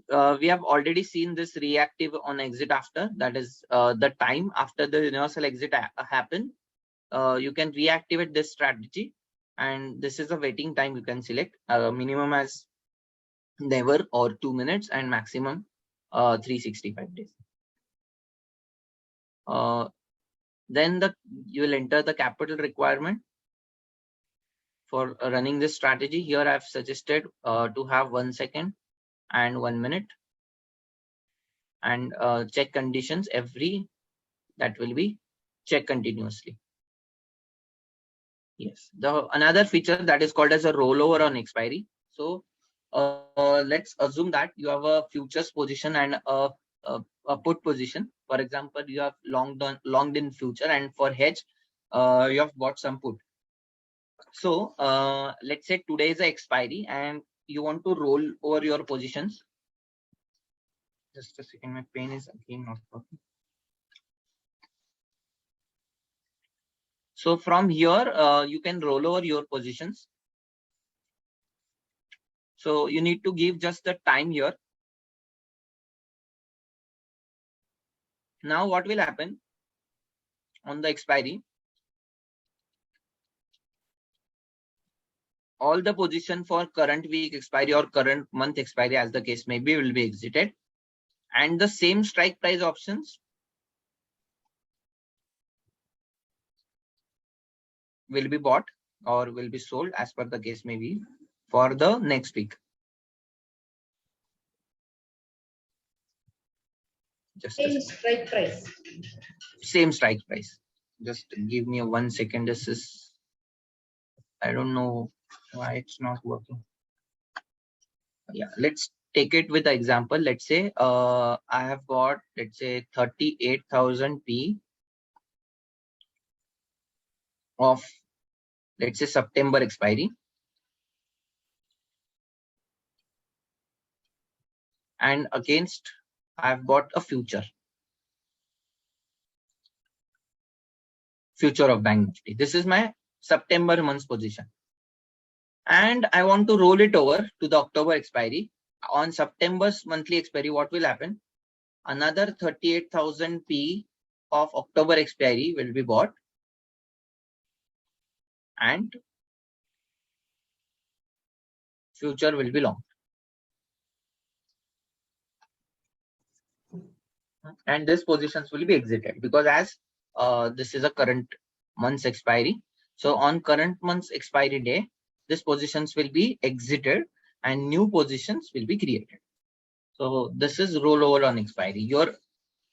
We have already seen this reactive on exit after, that is the time after the universal exit happen. You can reactivate this strategy, and this is a waiting time you can select. Minimum as never or 2 minutes and maximum 365 days. Then you will enter the capital requirement for running this strategy. Here I've suggested to have 1 second and 1 minute, and check conditions that will be checked continuously. Yes, another feature that is called as a rollover on expiry. So let's assume that you have a futures position and a put position. For example, you have longed in future, and for hedge you have bought some put. So let's say today is the expiry and you want to roll over your positions. Just a second, my pen is again not working. So from here, you can roll over your positions. So you need to give just the time here. Now what will happen on the expiry? All the position for current week expiry or current month expiry, as the case may be, will be exited. And the same strike price options will be bought or will be sold as per the case may be for the next week. Same strike price. Same strike price. Just give me 1 second. This is, I don't know why it's not working. Yeah, let's take it with the example. Let's say I have got, let's say 38,000 P of, let's say, September expiry. And against, I've got a future of Bank Nifty. This is my September month's position. And I want to roll it over to the October expiry. On September's monthly expiry, what will happen? Another 38,000 P of October expiry will be bought. And future will be long. And these positions will be exited because as this is a current month's expiry. So on current month's expiry day, these positions will be exited and new positions will be created. So this is rollover on expiry. Your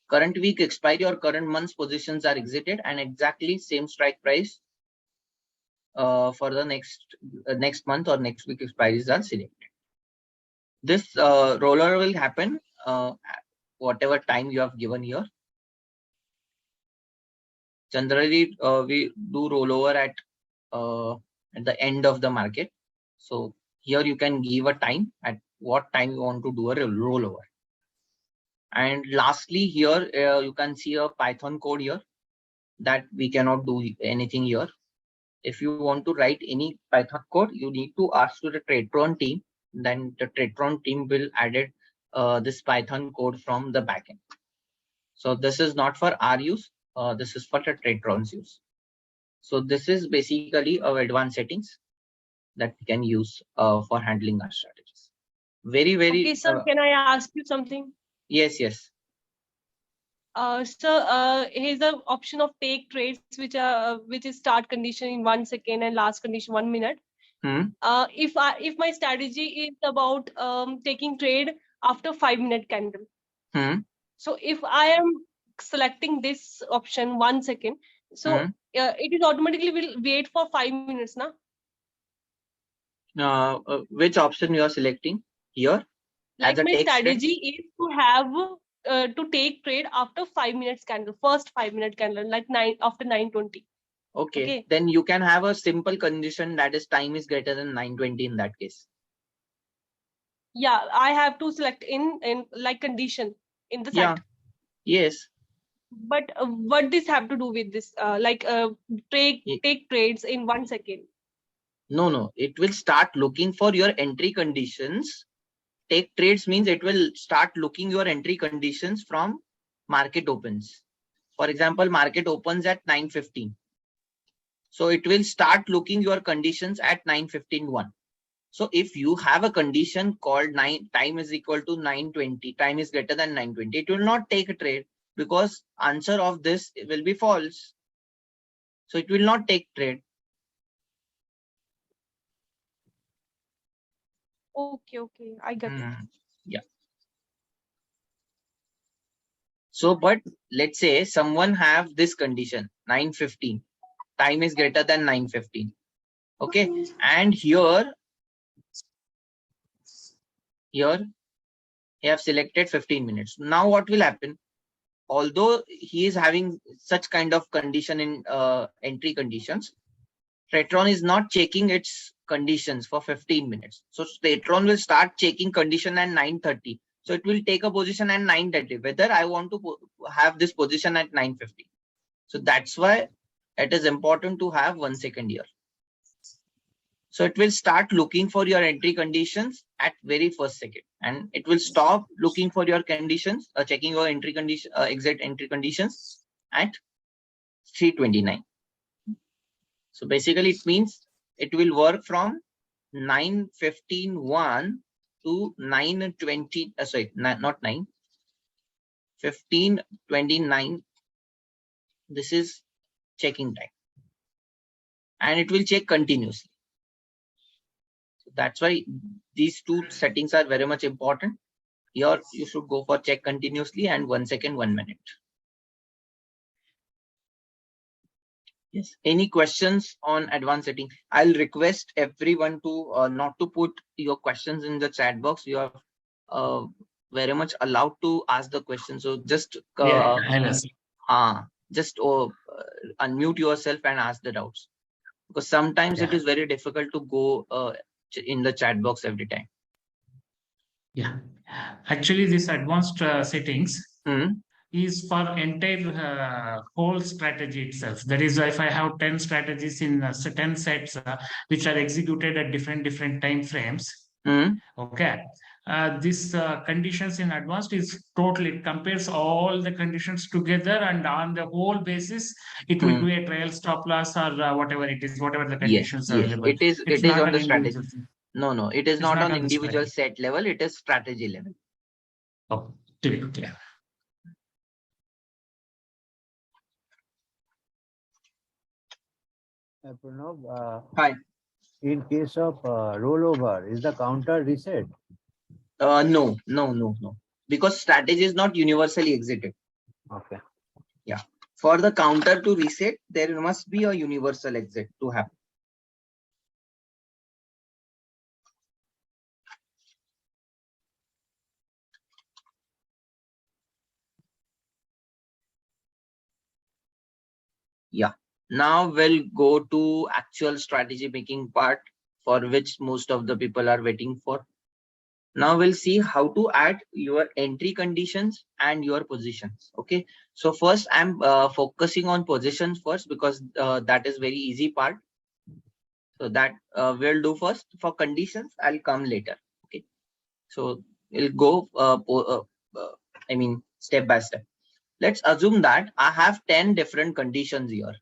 current week expiry or current month's positions are exited and exactly same strike price for the next month or next week expiries are selected. This rollover will happen whatever time you have given here. Generally, we do rollover at the end of the market. So here you can give a time at what time you want to do a rollover. And lastly, here you can see a Python code here that we cannot do anything here. If you want to write any Python code, you need to ask to the TT2 team. Then the TT2 team will add this Python code from the backend. So this is not for our use. This is for the TT2's use. So this is basically our advanced settings that we can use for handling our strategies. Very. Okay, sir, can I ask you something? Yes. Here's the option of take trades, which is start condition in 1 second and last condition 1 minute. If my strategy is about taking trade after 5-minute candle, so if I am selecting this option 1 second, so it is automatically will wait for 5 minutes, na? Which option you are selecting here? Like my strategy is to have to take trade after 5 minutes candle, first 5-minute candle, like after 9:20. Okay. Then you can have a simple condition, that is time is greater than 9:20 in that case. Yeah, I have to select in like condition in the set. Yes. But what this have to do with this? Take trades in 1 second. No. It will start looking for your entry conditions. Take trades means it will start looking your entry conditions from market opens. For example, market opens at 9:15. So it will start looking your conditions at 9:15:1. So if you have a condition called time is equal to 9:20, time is greater than 9:20, it will not take a trade, because answer of this will be false. So it will not take trade. Okay, I got it. Yeah. So, but let's say someone have this condition 9:15, time is greater than 9:15. Okay, and here he have selected 15 minutes. Now what will happen? Although he is having such kind of condition in entry conditions, Tratron is not checking its conditions for 15 minutes. So Tratron will start checking condition at 9:30. So it will take a position at 9:30, whether I want to have this position at 9:50. So that's why it is important to have 1 second here. So it will start looking for your entry conditions at very first second, and it will stop looking for your conditions, checking your entry condition, exit entry conditions at 3:29. So basically it means it will work from 9:15:1 to 9:20. Sorry, not 9. 15:29. This is checking time, and it will check continuously. So that's why these two settings are very much important. Here you should go for check continuously and 1 second, 1 minute. Yes. Any questions on advanced setting? I'll request everyone to not to put your questions in the chat box. You are very much allowed to ask the question. So just unmute yourself and ask the doubts, because sometimes it is very difficult to go in the chat box every time. Yeah, actually, this advanced settings is for entire whole strategy itself. That is, if I have 10 strategies in 10 sets which are executed at different time frames, okay, this conditions in advanced is totally, it compares all the conditions together, and on the whole basis it will do a trail stop loss or whatever it is, whatever the conditions are available. It is on the strategy. No, it is not on individual set level, it is strategy level. Oh, clear. Pranav, hi. In case of rollover, is the counter reset? No, because strategy is not universally exited. Okay. Yeah. For the counter to reset, there must be a universal exit to happen. Yeah. Now we'll go to actual strategy making part, for which most of the people are waiting for. Now we'll see how to add your entry conditions and your positions. Okay. So first I'm focusing on positions first, because that is very easy part. So that we'll do first. For conditions, I'll come later. Okay. So we'll go step by step. Let's assume that I have 10 different conditions here.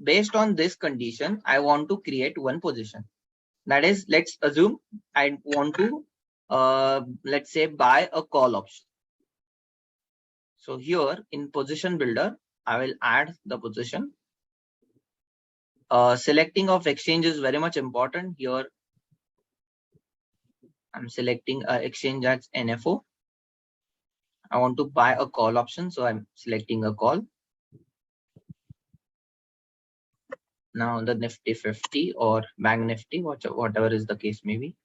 Based on this condition, I want to create one position. That is, let's assume I want to let's say buy a call option. So here in position builder, I will add the position. Selecting of exchange is very much important. Here I'm selecting exchange as NFO. I want to buy a call option, so I'm selecting a call. Now the Nifty 50 or Bank Nifty, whatever is the case may be.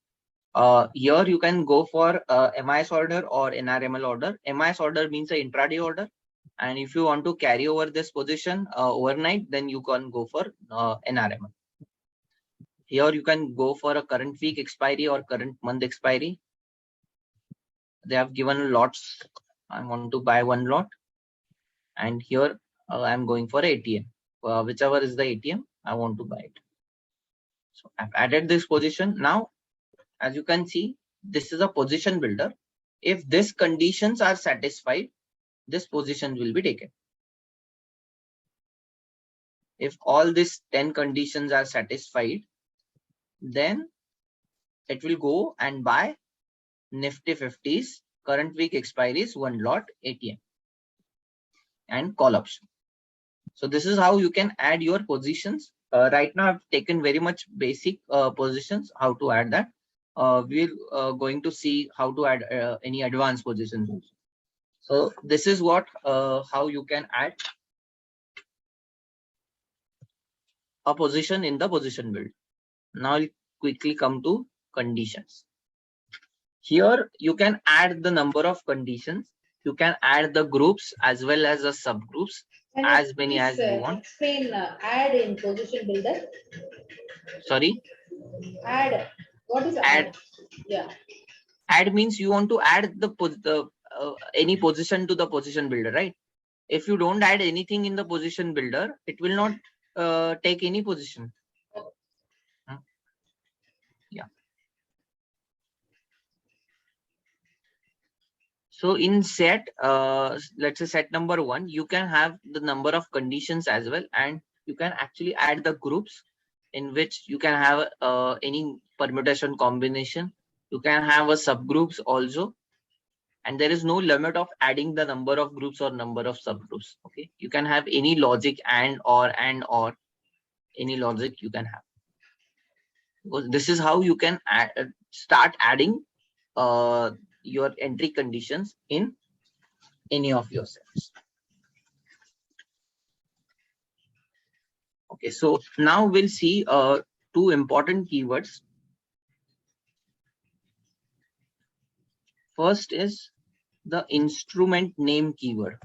Here you can go for MIS order or NRML order. MIS order means an intraday order. And if you want to carry over this position overnight, then you can go for NRML. Here you can go for a current week expiry or current month expiry. They have given lots. I want to buy one lot. And here I'm going for ATM. Whichever is the ATM, I want to buy it. So I've added this position. Now, as you can see, this is a position builder. If these conditions are satisfied, this position will be taken. If all these 10 conditions are satisfied, then it will go and buy Nifty 50s, current week expiries, one lot ATM and call option. So this is how you can add your positions. Right now I've taken very much basic positions, how to add that. We're going to see how to add any advanced positions also. So this is what how you can add a position in the position build. Now I'll quickly come to conditions. Here you can add the number of conditions. You can add the groups as well as the subgroups, as many as you want. Explain add in position builder. Sorry? Add. What is add? Yeah. Add means you want to add the any position to the position builder, right? If you don't add anything in the position builder, it will not take any position. Yeah. So in set, let's say set number 1, you can have the number of conditions as well, and you can actually add the groups in which you can have any permutation combination. You can have a subgroups also, and there is no limit of adding the number of groups or number of subgroups. Okay, you can have any logic and or any logic you can have. Because this is how you can start adding your entry conditions in any of your sets. Okay, so now we'll see two important keywords. First is the instrument name keyword.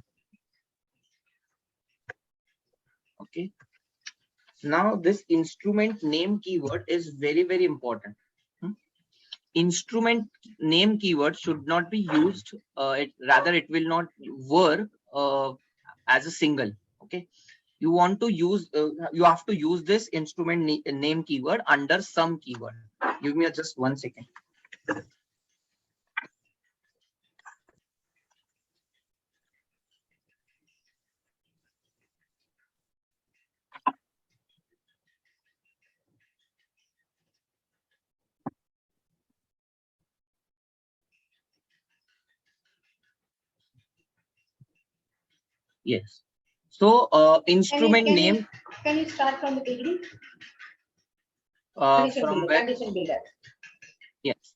Okay. Now this instrument name keyword is very, very important. Instrument name keyword should not be used, rather it will not work as a single. Okay, you want to use you have to use this instrument name keyword under some keyword. Give me just 1 second. Yes. So instrument name. Can you start from the beginning? From where? Condition builder. Yes.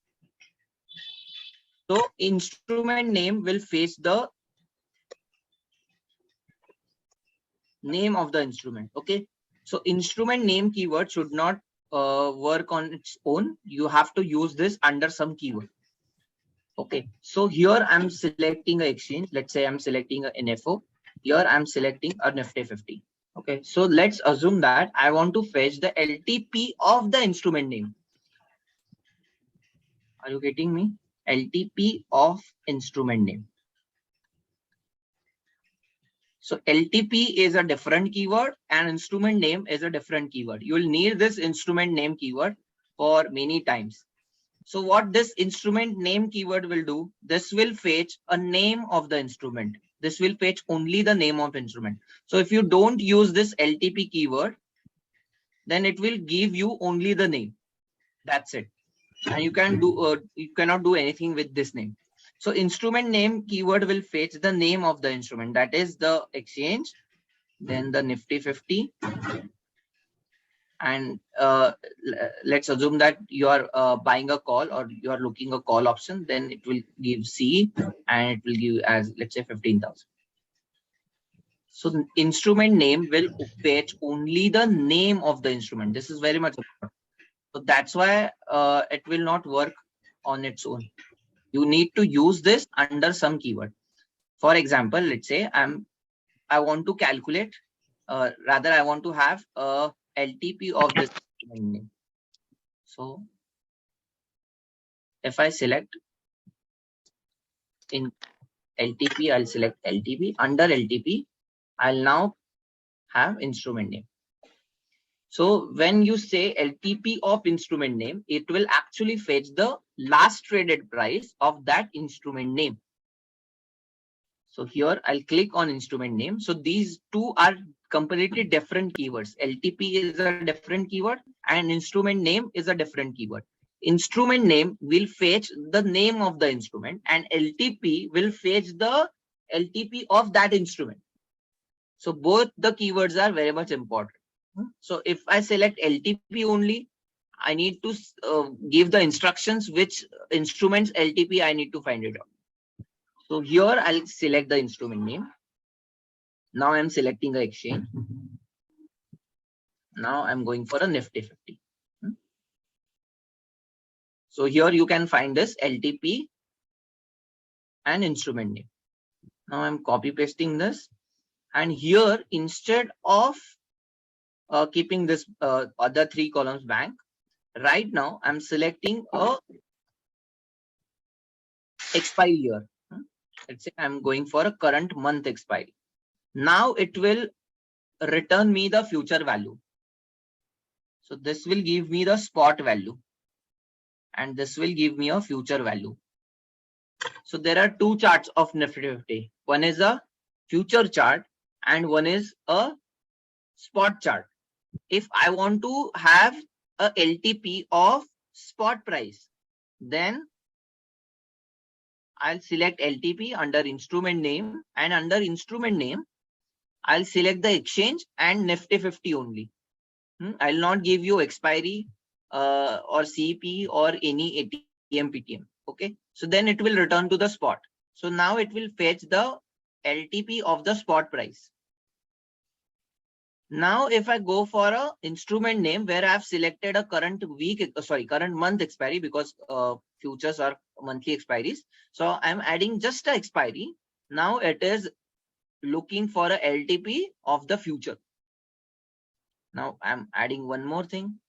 So instrument name will face the name of the instrument. Okay. So instrument name keyword should not work on its own. You have to use this under some keyword. Okay. So here I'm selecting an exchange. Let's say I'm selecting an NFO. Here I'm selecting a Nifty 50. Okay. So let's assume that I want to fetch the LTP of the instrument name. Are you getting me? LTP of instrument name. So LTP is a different keyword and instrument name is a different keyword. You will need this instrument name keyword for many times. So what this instrument name keyword will do, this will fetch a name of the instrument. This will fetch only the name of instrument. So if you don't use this LTP keyword, then it will give you only the name. That's it. And you can do you cannot do anything with this name. So instrument name keyword will fetch the name of the instrument, that is the exchange, then the Nifty 50. And let's assume that you are buying a call or you are looking a call option, then it will give C and it will give as, let's say, 15,000. So the instrument name will fetch only the name of the instrument. This is very much important. So that's why it will not work on its own. You need to use this under some keyword. For example, let's say I want to calculate, rather I want to have a LTP of this name. So if I select in LTP, I'll select LTP. Under LTP, I'll now have instrument name. So when you say LTP of instrument name, it will actually fetch the last traded price of that instrument name. So here I'll click on instrument name. So these two are completely different keywords. LTP is a different keyword and instrument name is a different keyword. Instrument name will fetch the name of the instrument and LTP will fetch the LTP of that instrument. So both the keywords are very much important. So if I select LTP only, I need to give the instructions which instruments LTP I need to find it out. So here I'll select the instrument name. Now I'm selecting the exchange. Now I'm going for a Nifty 50. So here you can find this LTP and instrument name. Now I'm copy pasting this, and here instead of keeping this other three columns blank, right now I'm selecting a expiry year. Let's say I'm going for a current month expiry. Now it will return me the future value. So this will give me the spot value and this will give me a future value. So there are two charts of Nifty 50. One is a future chart and one is a spot chart. If I want to have a LTP of spot price, then I'll select LTP under instrument name, and under instrument name, I'll select the exchange and Nifty 50 only. I'll not give you expiry or CP or any ATM PTM. Okay, so then it will return to the spot. So now it will fetch the LTP of the spot price. Now if I go for a instrument name where I've selected a current month expiry, because futures are monthly expiries. So I'm adding just a expiry. Now it is looking for a LTP of the future. Now I'm adding one more thing.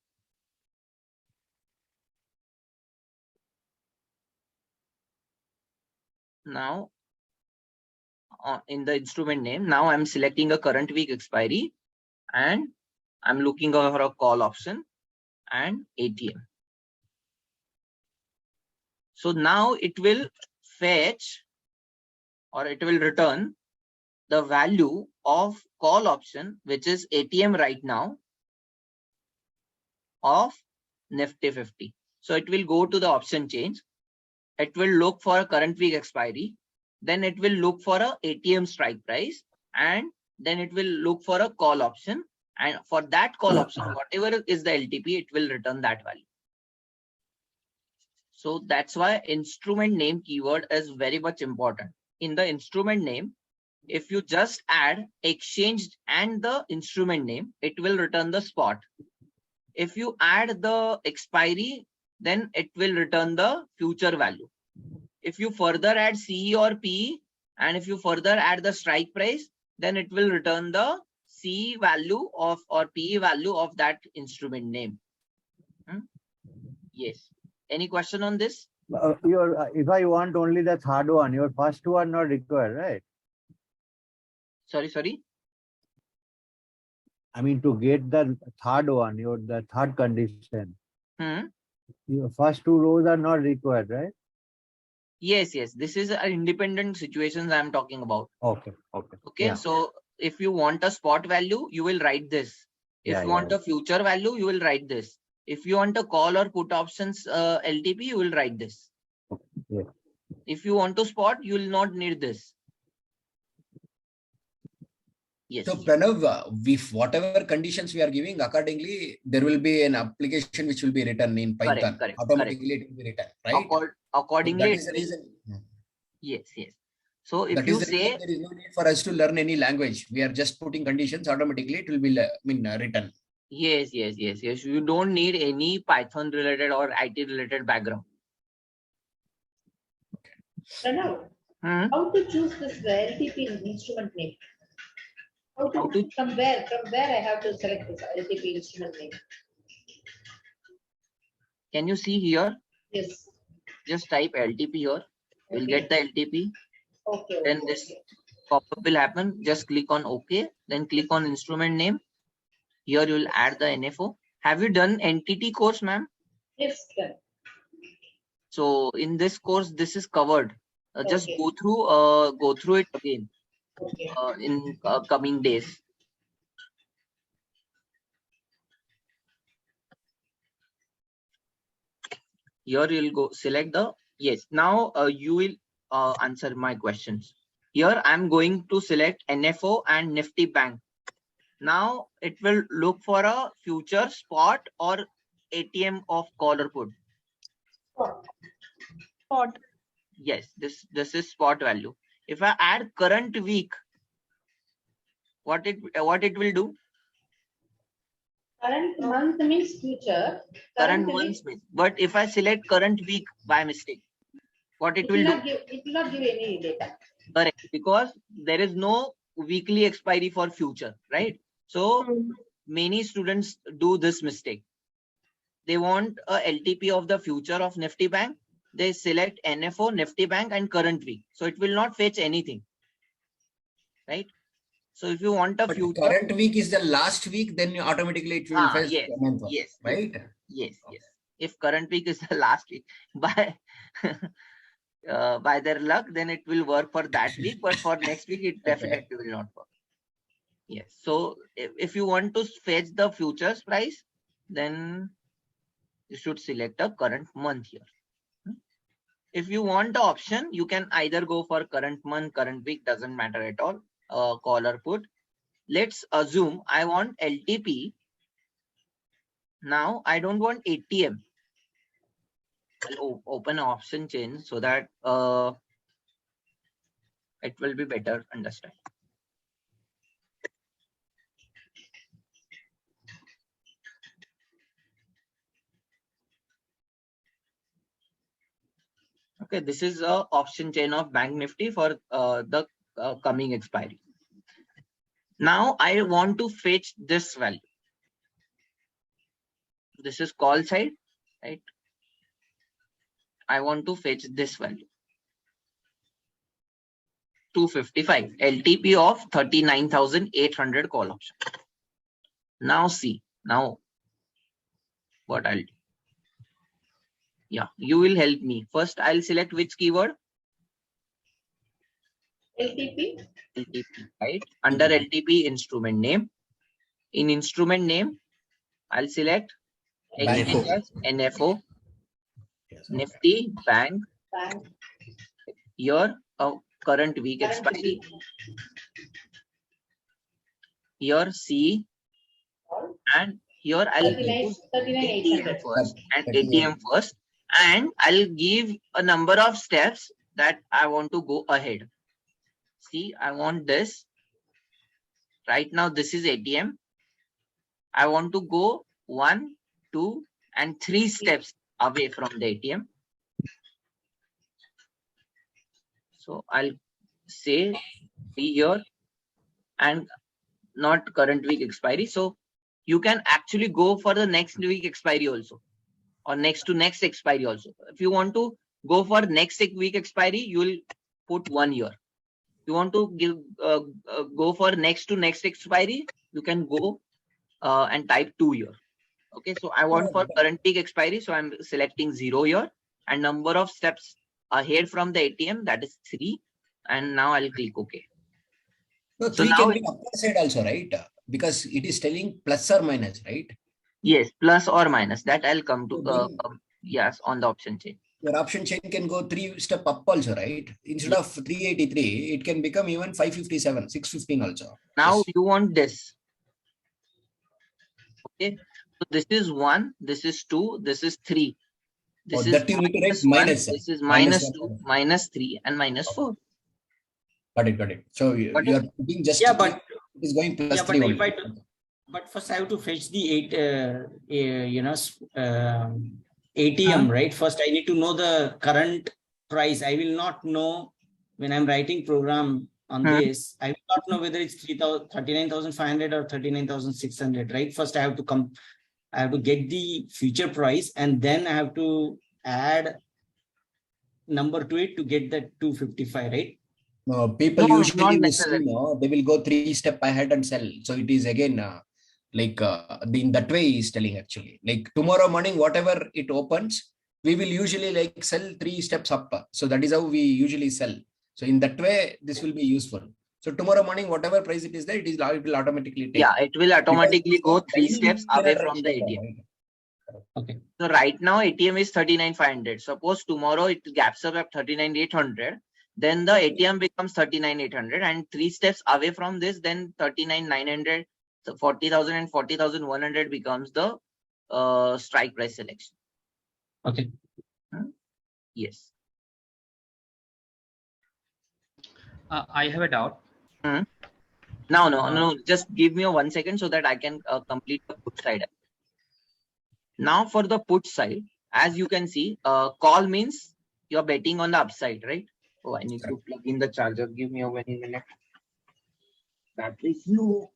Now in the instrument name, now I'm selecting a current week expiry and I'm looking for a call option and ATM. So now it will fetch or it will return the value of call option, which is ATM right now, of Nifty 50. So it will go to the option change. It will look for a current week expiry. Then it will look for a ATM strike price, and then it will look for a call option. And for that call option, whatever is the LTP, it will return that value. So that's why instrument name keyword is very much important. In the instrument name, if you just add exchange and the instrument name, it will return the spot. If you add the expiry, then it will return the future value. If you further add CE or PE, and if you further add the strike price, then it will return the CE value of or PE value of that instrument name. Yes. Any question on this? If I want only the third one, your first two are not required, right? Sorry. I mean, to get the third one, the third condition. Your first two rows are not required, right? Yes. This is an independent situations I'm talking about. Okay. Yeah. So if you want a spot value, you will write this. If you want a future value, you will write this. If you want a call or put options LTP, you will write this. Yeah. If you want to spot, you will not need this. Yes. So Pranav, if whatever conditions we are giving, accordingly, there will be an application which will be written in Python. Correct. Automatically it will be written, right? Accordingly. So that is the reason. Yes. So if that you is the say reason there is no need for us to learn any language. We are just putting conditions, automatically it will be written. Yes. You don't need any Python related or IT related background. Pranav, how to choose this LTP instrument name? From where I have to select this LTP instrument name? Can you see here? Yes. Just type LTP here. You will get the LTP. Okay. Then this pop-up will happen. Just click on OK. Then click on instrument name. Here you will add the NFO. Have you done NTT course, ma'am? Yes, done. So in this course, this is covered. Just go through it again. In coming days. Here you'll go select the yes. Now you will answer my questions. Here I'm going to select NFO and Nifty Bank. Now it will look for a future, spot, or ATM of call or put. Spot. Yes, this is spot value. If I add current week, what it will do? Current month means future. Current month means. But if I select current week by mistake, what it will do? It will not give any data. Correct, because there is no weekly expiry for future, right? So many students do this mistake. They want a LTP of the future of Nifty Bank. They select NFO, Nifty Bank, and current week. So it will not fetch anything, right? So if you want a future, current week is the last week, then automatically it will fetch the month one, right? Yes. If current week is the last week, by their luck, then it will work for that week, but for next week it definitely will not work. Yes. So if you want to fetch the futures price, then you should select a current month here. If you want the option, you can either go for current month, current week, doesn't matter at all. Call or put. Let's assume I want LTP. Now I don't want ATM. I'll open an option chain so that it will be better understand. Okay, this is a option chain of Bank Nifty for the coming expiry. Now I want to fetch this value. This is call side, right? I want to fetch this value. 255 LTP of 39,800 call option. Now see, now what I'll do. Yeah, you will help me. First, I'll select which keyword? LTP, right? Under LTP, instrument name. In instrument name, I'll select NFO, Nifty Bank. Here, current week expiry. Here, C. And here, I'll use ATM first and ATM first. And I'll give a number of steps that I want to go ahead. See, I want this. Right now, this is ATM. I want to go 1, 2, and 3 steps away from the ATM. So I'll say here and not current week expiry. So you can actually go for the next week expiry also, or next to next expiry also. If you want to go for next week expiry, you will put 1 year. You want to give go for next to next expiry, you can go and type 2 year. Okay, so I want for current week expiry, so I'm selecting 0 year, and number of steps ahead from the ATM, that is 3, and now I'll click OK. So 3 can be upper side also, right? Because it is telling plus or minus, right? Yes, plus or minus. That I'll come to yes on the option chain. your option chain can go 3 step up also, right? Instead of 383, it can become even 557, 615 also. Now Yes. you want this. Okay. So this is 1, this is 2, this is 3. This is that you need to write -1, minus. this is minus -2, -1. -3, and -4. Got it. So you are putting just but it is going plus yeah, 3 but only. if I do, but first I have to fetch the ATM, right? First I need to know the current price. I will not know when I'm writing program on this. I will not know whether it's 39,500 or 39,600, right? First I have to get the future price, and then I have to add number to it to get that 255, right? No, people No, usually not will sell, necessarily. they will go 3 step ahead and sell. So it is again in that way he is telling actually. Like tomorrow morning, whatever it opens, we will usually like sell 3 steps up. So that is how we usually sell. So in that way, this will be useful. So tomorrow morning, whatever price it is there, it will automatically take. Yeah, it will automatically go 3 daily steps we away cannot from the write ATM. right? Okay. So right now ATM is 39,500. Suppose tomorrow it gaps up at 39,800. Then the ATM becomes 39,800, and 3 steps away from this, then 39,900, so 40,000 and 40,100 becomes the strike price selection. Okay. Yes. I have a doubt. No, just give me 1 second so that I can complete the put side. Now for the put side, as you can see, call means you're betting on the upside, right? Oh, I need to plug in the charger. Give me 1 minute. Battery is low.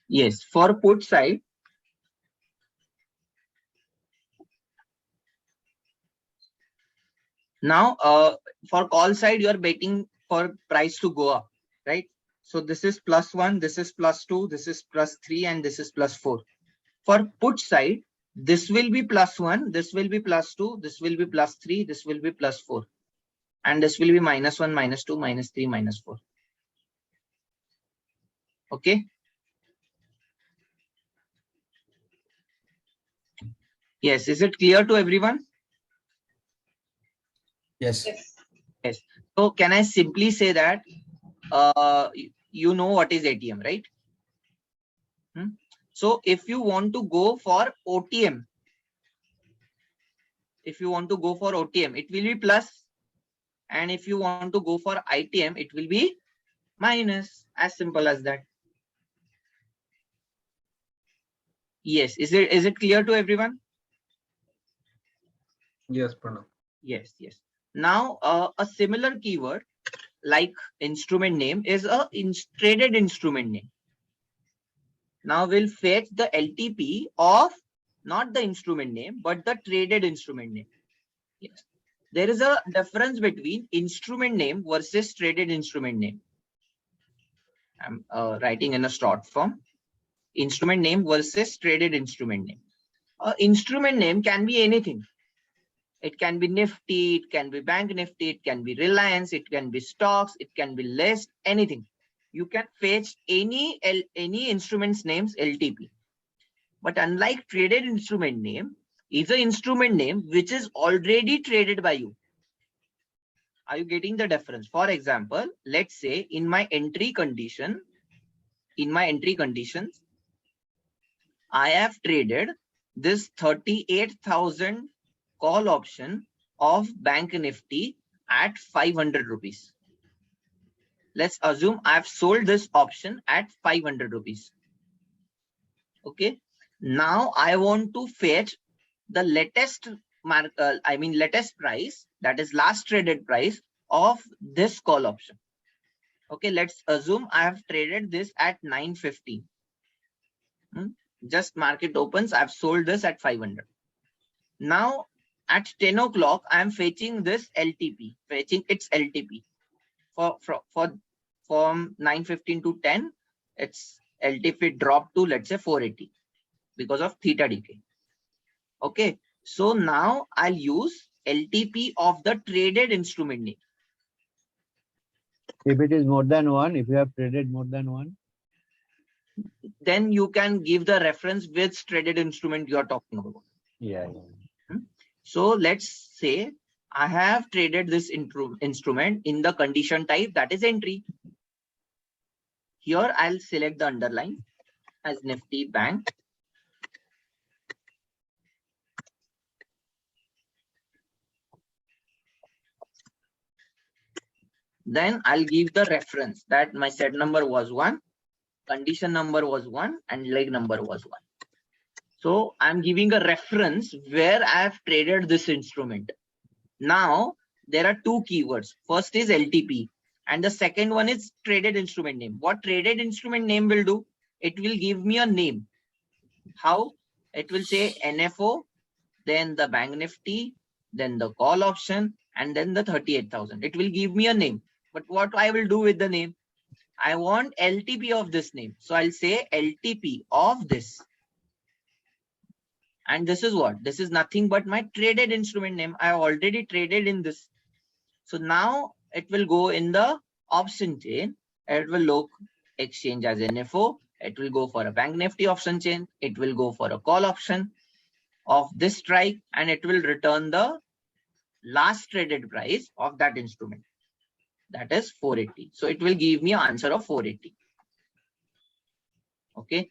Yes, for put side, now for call side, you are betting for price to go up, right? So this is +1, this is +2, this is +3, and this is +4. For put side, this will be +1, this will be +2, this will be +3, this will be +4, and this will be -1, -2, -3, -4. Okay. Yes, is it clear to everyone? Yes. Yes. So can I simply say that you know what is ATM, right? So if you want to go for OTM, it will be plus. And if you want to go for ITM, it will be minus. As simple as that. Yes. Is it clear to everyone? Yes, Pranav. Yes. Now a similar keyword like instrument name is a traded instrument name. Now we'll fetch the LTP of not the instrument name, but the traded instrument name. Yes. There is a difference between instrument name versus traded instrument name. I'm writing in a short form. Instrument name versus traded instrument name. Instrument name can be anything. It can be Nifty, it can be Bank Nifty, it can be Reliance, it can be stocks, it can be list, anything. You can fetch any instrument's names LTP. But unlike traded instrument name, is an instrument name which is already traded by you. Are you getting the difference? For example, let's say in my entry conditions, I have traded this 38,000 call option of Bank Nifty at 500 rupees. Let's assume I've sold this option at 500 rupees. Okay. Now I want to fetch the latest price, that is last traded price of this call option. Okay, let's assume I have traded this at 950. Just market opens, I've sold this at 500. Now at 10 o'clock, I am fetching this LTP, fetching its LTP. From 9:15 to 10, its LTP dropped to, let's say, 480 because of theta decay. Okay, so now I'll use LTP of the traded instrument name. If it is more than one, if you have traded more than one, then you can give the reference which traded instrument you are talking about. Yeah. So let's say I have traded this instrument in the condition type, that is entry. Here I'll select the underline as Nifty Bank. Then I'll give the reference that my set number was 1, condition number was 1, and leg number was 1. So I'm giving a reference where I have traded this instrument. Now there are two keywords. First is LTP and the second one is traded instrument name. What traded instrument name will do? It will give me a name. How? It will say NFO, then the Bank Nifty, then the call option, and then the 38,000. It will give me a name. But what I will do with the name? I want LTP of this name. So I'll say LTP of this. And this is what? This is nothing but my traded instrument name. I already traded in this. So now it will go in the option chain. It will look exchange as NFO. It will go for a Bank Nifty option chain. It will go for a call option of this strike, and it will return the last traded price of that instrument. That is 480. So it will give me an answer of 480. Okay.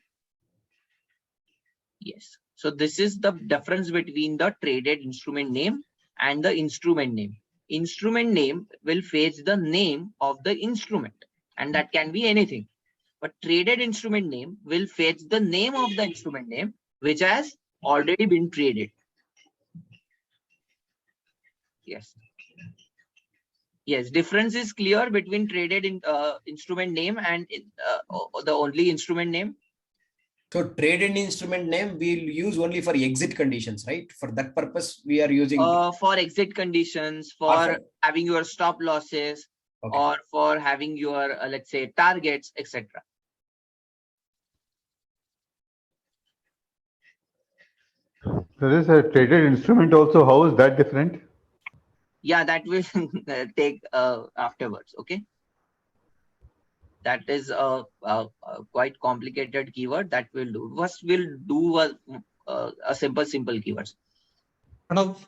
Yes. So this is the difference between the traded instrument name and the instrument name. Instrument name will fetch the name of the instrument, and that can be anything. But traded instrument name will fetch the name of the instrument name which has already been traded. Yes. Yes, difference is clear between traded instrument name and the only instrument name. So traded instrument name we'll use only for exit conditions, right? For that purpose, we are using for exit conditions, for having your stop losses, okay, or for having your let's say targets, etc. There is a traded instrument also. How is that different? Yeah, that will take afterwards. Okay. That is a quite complicated keyword that we'll do. First, we'll do a simple keywords. Pranav,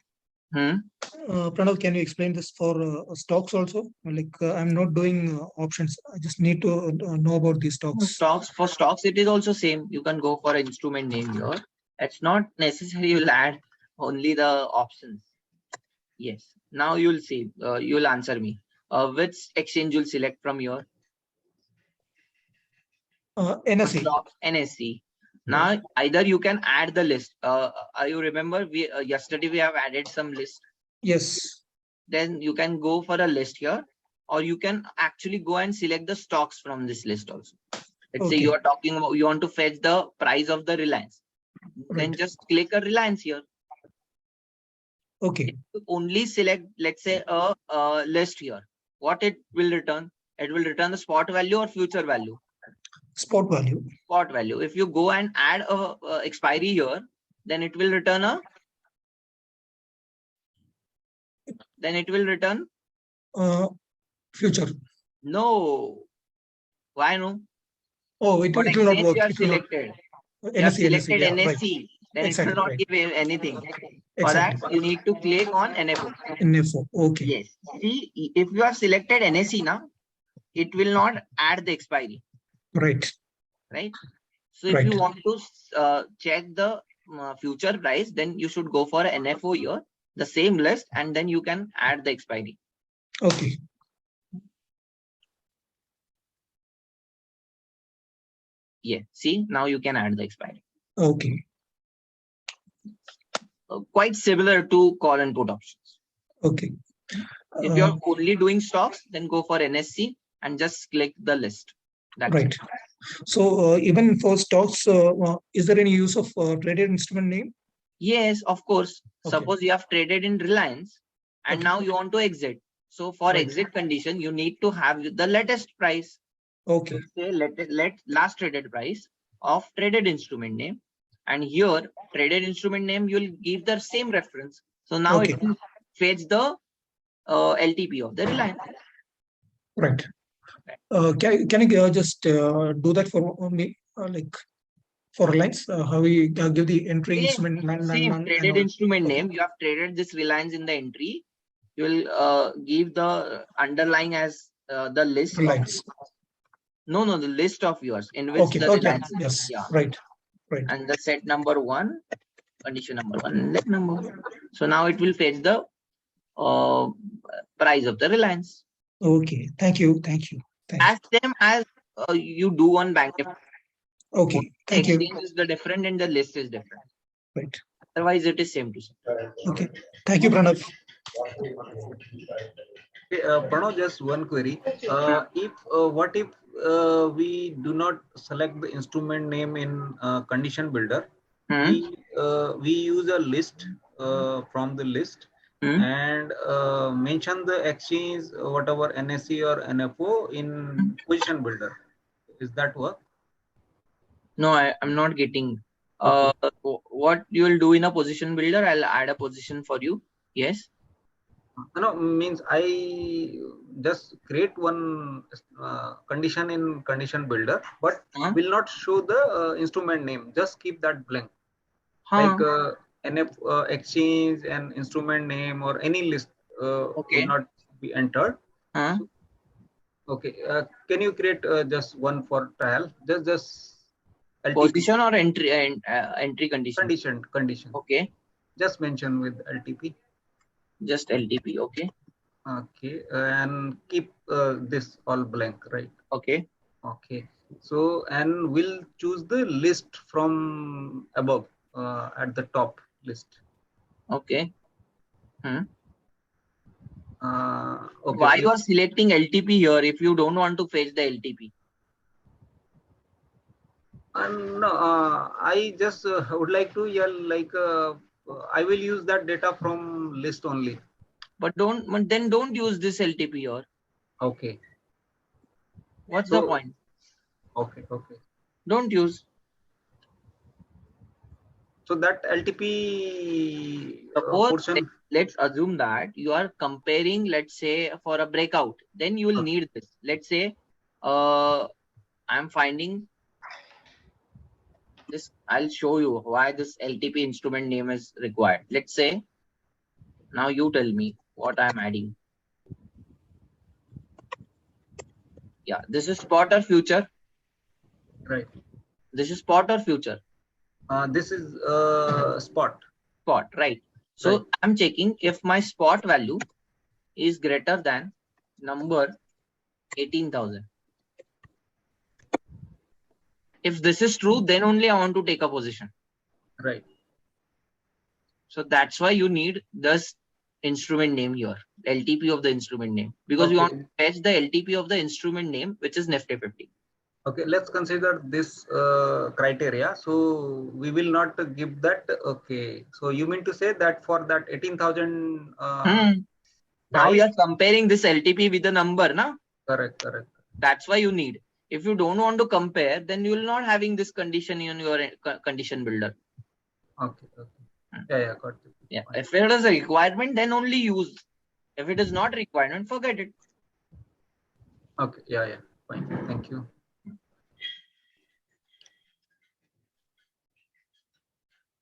Pranav, can you explain this for stocks also? Like I'm not doing options. I just need to know about these stocks. For stocks, it is also same. You can go for instrument name here. It's not necessary you'll add only the options. Yes. Now you'll see. You'll answer me. Which exchange you'll select from here? NSE. NSE. Now either you can add the list. You remember we yesterday we have added some list. Yes. Then you can go for a list here, or you can actually go and select the stocks from this list also. Let's say you are talking about you want to fetch the price of the Reliance. Right. Then just click a Reliance here. Okay. Only select, let's say, a list here. What it will return? It will return the spot value or future value. Spot value. Spot value. If you go and add a expiry here, then it will return a. Then it will return. Future. No. Why no? Oh, it will not work. You have selected. You have selected NSE. Then exactly, it will not give anything. For that, you need to click on NFO. NFO. Okay. Yes. See, if you have selected NSE now, it will not add the expiry. Right. Right. So if you want to check the future price, then you should go for an NFO here, the same list, and then you can add the expiry. Okay. Yeah. See, now you can add the expiry. Okay. Quite similar to call and put options. Okay. If you're only doing stocks, then go for NSC. and just click the list. That's right. it. So even for stocks, is there any use of traded instrument name? Yes, of course. Okay. Suppose you have traded in Reliance and now you want to exit. So for exit condition, you need to have the latest price. Okay. Say let last traded price of traded instrument name, and here traded instrument name you'll give the same reference. So now it will fetch the LTP of the Reliance. Right. Can you just do that for me, like for Reliance? How we give the entry instrument same traded instrument name. You have traded this Reliance in the entry. You will give the underlying as the list. Reliance. No, the list of yours in which the Reliance. Yes. Yeah. Right. And the set number 1, condition number 1, let number. So now it will fetch the price of the Reliance. Okay. Thank you. As same as you do on bank. Okay. Thank you. Exchange is the different and the list is different. Right. Otherwise, it is same to same. Okay. Thank you, Pranav. Okay, Pranav, just one query. What if we do not select the instrument name in condition builder? We use a list from the list and mention the exchange, whatever NSE or NFO in position builder. Is that work? No, I'm not getting. What you will do in a position builder? I'll add a position for you. Yes. No, means I just create one condition in condition builder, but will not show the instrument name. Just keep that blank. Like NF exchange and instrument name or any list will not be entered. So, okay. Can you create just one for trial? Just LTP. Position or entry entry condition? Condition. Okay. Just mention with LTP. Just LTP. Okay. Okay, and keep this all blank, right? Okay. Okay. So, and we'll choose the list from above at the top list. Okay. Okay. Why you are selecting LTP here if you don't want to fetch the LTP? No, I just would like to I will use that data from list only. But don't use this LTP here. Okay. What's the point? Okay. Don't use. So that LTP portion. Let's assume that you are comparing, let's say, for a breakout. Then you will need this. Let's say, I'm finding this. I'll show you why this LTP instrument name is required. Let's say, now you tell me what I'm adding. Yeah, this is spot or future? Right. This is spot or future? This is spot. Spot, right. So I'm checking if my spot value is greater than number 18,000. If this is true, then only I want to take a position. Right. So that's why you need this instrument name here, LTP of the instrument name, because you want to fetch the LTP of the instrument name, which is Nifty 50. Okay, let's consider this criteria. So we will not give that. Okay, so you mean to say that for that 18,000. Now you are comparing this LTP with the number, na? Correct. That's why you need. If you don't want to compare, then you will not having this condition in your condition builder. Okay. Yeah, got it. Yeah, if it is a requirement, then only use. If it is not requirement, forget it. Okay, yeah, fine. Thank you.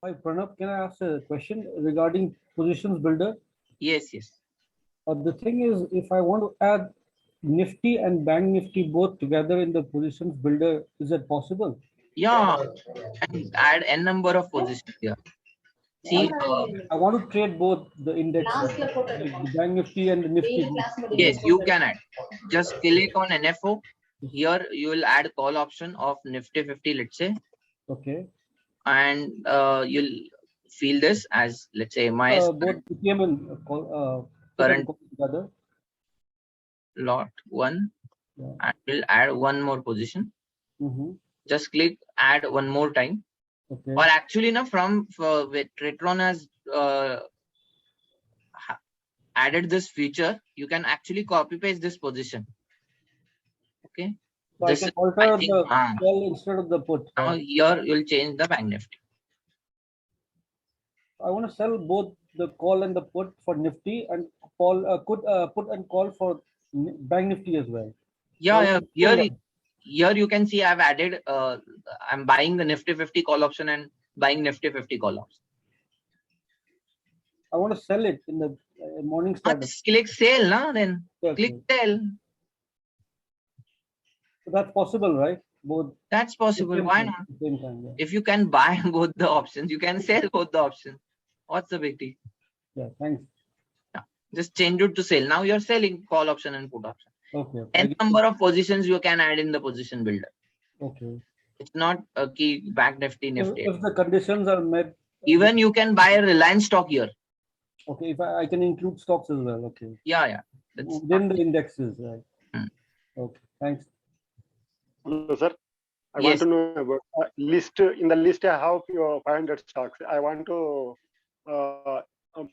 Hi, Pranav, can I ask a question regarding positions builder? Yes. The thing is, if I want to add Nifty and Bank Nifty both together in the positions builder, is that possible? Yeah, and add n number of positions here. See, I want to trade both the index, the Bank Nifty and the Nifty. Yes, you can add. Just click on NFO. Here you will add call option of Nifty 50, let's say. Okay. And you'll feel this as, let's say, my both PTM and current together. lot 1 and we'll add one more position. Just click add one more time. Okay. Or actually, now from Retron has added this feature, you can actually copy paste this position. Okay. So This I can alter the call instead of the put. Now here you'll change the bank nifty. I want to sell both the call and the put for Nifty and call put and call for bank Nifty as well. Yeah, yeah. Here you can see I've added. I'm buying the Nifty 50 call option and buying Nifty 50 call option. I want to sell it in the morning start. Just click sell, na? Then click sell. So that's possible, right? Both. That's possible. Why not? Same time, yeah. If you can buy both the options, you can sell both the options. What's the big deal? Yeah, thanks. Yeah. Just change it to sell. Now you're selling call option and put option. Okay. N number of positions you can add in the position builder. Okay. It's not a key back nifty. If the conditions are met. Even you can buy a Reliance stock here. Okay, if I can include stocks as well. Okay. Yeah, yeah. Then the indexes, right? Okay, thanks. Hello, sir. I want to know about list. In the list, I have 500 stocks. I want to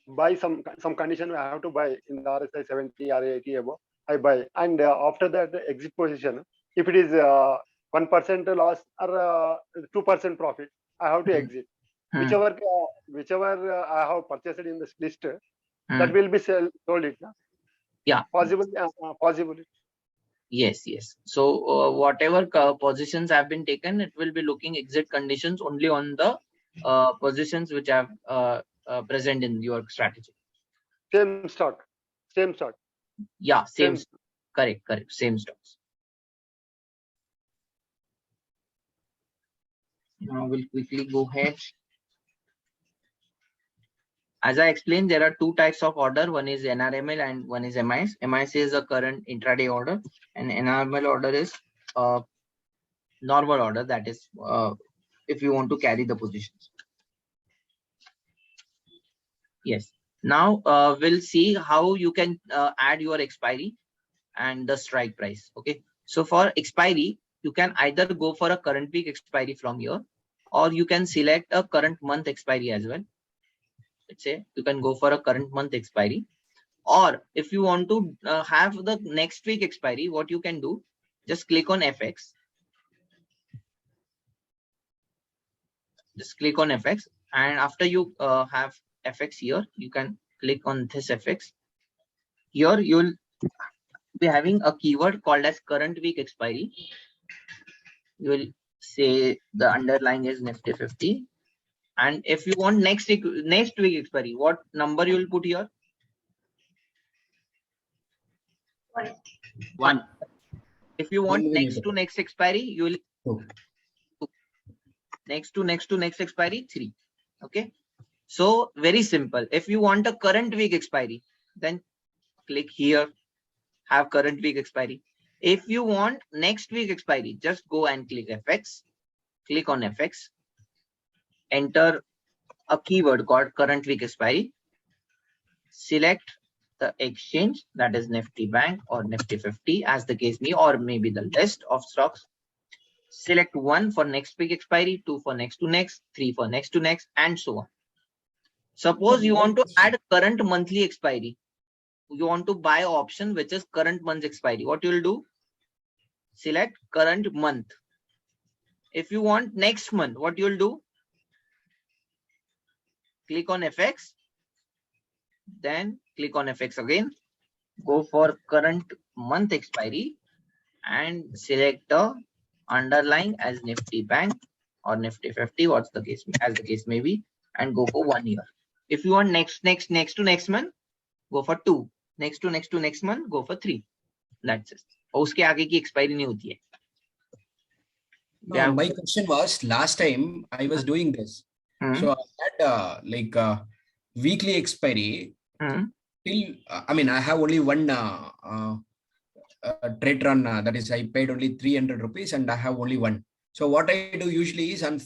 buy some condition. I have to buy in the RSI 70 or 80 above. I buy, and after that, the exit position. If it is 1% loss or 2% profit, I have to exit. Whichever I have purchased in this list, that will be sold it. No? Yeah. Possible. Possible. Yes, yes. So whatever positions have been taken, it will be looking exit conditions only on the positions which have present in your strategy. Same stock. Same stock. Yeah, same. Correct. Same stocks. Now we'll quickly go ahead. As I explained, there are two types of order. One is NRML and one is MIS. MIS is a current intraday order, and NRML order is normal order. That is, if you want to carry the positions. Yes. Now we'll see how you can add your expiry and the strike price. Okay. So for expiry, you can either go for a current week expiry from here, or you can select a current month expiry as well. Let's say you can go for a current month expiry, or if you want to have the next week expiry, what you can do, just click on FX. Just click on FX, and after you have FX here, you can click on this FX. Here you'll be having a keyword called as current week expiry. You will say the underlying is Nifty 50. And if you want next week expiry, what number you will put here? 1. If you want next to next expiry, you will next to next expiry 3. Okay. So very simple. If you want a current week expiry, then click here, have current week expiry. If you want next week expiry, just go and click FX. Click on FX. Enter a keyword called current week expiry. Select the exchange, that is Nifty Bank or Nifty 50 as the case may, or maybe the list of stocks. Select 1 for next week expiry, 2 for next to next, 3 for next to next, and so on. Suppose you want to add current monthly expiry. You want to buy option which is current month expiry. What you will do? Select current month. If you want next month, what you will do? Click on FX, then click on FX again, go for current month expiry and select the underlying as Nifty Bank or Nifty 50, what's the case, as the case may be, and go for 1 year. If you want next to next month, go for 2. Next to next month, go for 3. That's it. उसके आगे की expiry नहीं होती है. My question was, last time I was doing this. So I had weekly expiry till, I mean, I have only one trade run, that is I paid only 300 rupees and I have only one. So what I do usually is on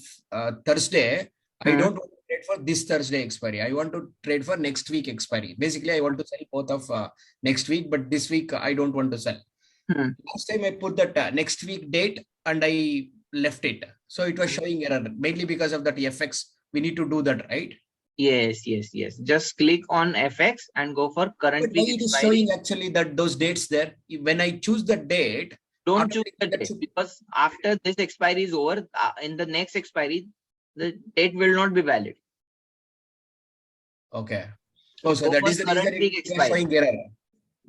Thursday, I don't want to trade for this Thursday expiry. I want to trade for next week expiry. Basically, I want to sell both of next week, but this week I don't want to sell. Last time I put that next week date and I left it. So it was showing error, mainly because of that FX. We need to do that, right? Yes. Just click on FX and go for current But why week it is expiry. showing actually that those dates there? When I choose the date, don't choose the date, because after this expiry is over, in the next expiry, the date will not be valid. Okay. Oh, so that is the reason it is showing error.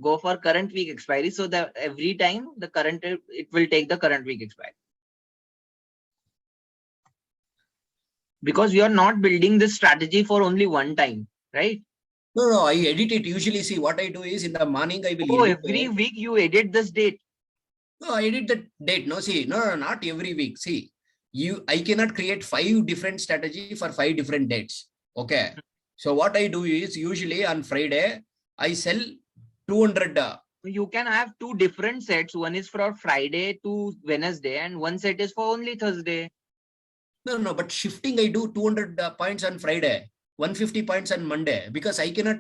Go for current week expiry, so that every time the current, it will take the current week expiry. Because you are not building this strategy for only one time, right? No, I edit it. Usually, see, what I do is in the morning, I will edit every week you edit this date. No, I edit the date. No, see, no, not every week. See, I cannot create 5 different strategy for 5 different dates. Okay. So what I do is usually on Friday, I sell 200. You can have 2 different sets. One is for Friday to Wednesday and one set is for only Thursday. No, but shifting, I do 200 points on Friday, 150 points on Monday, because I cannot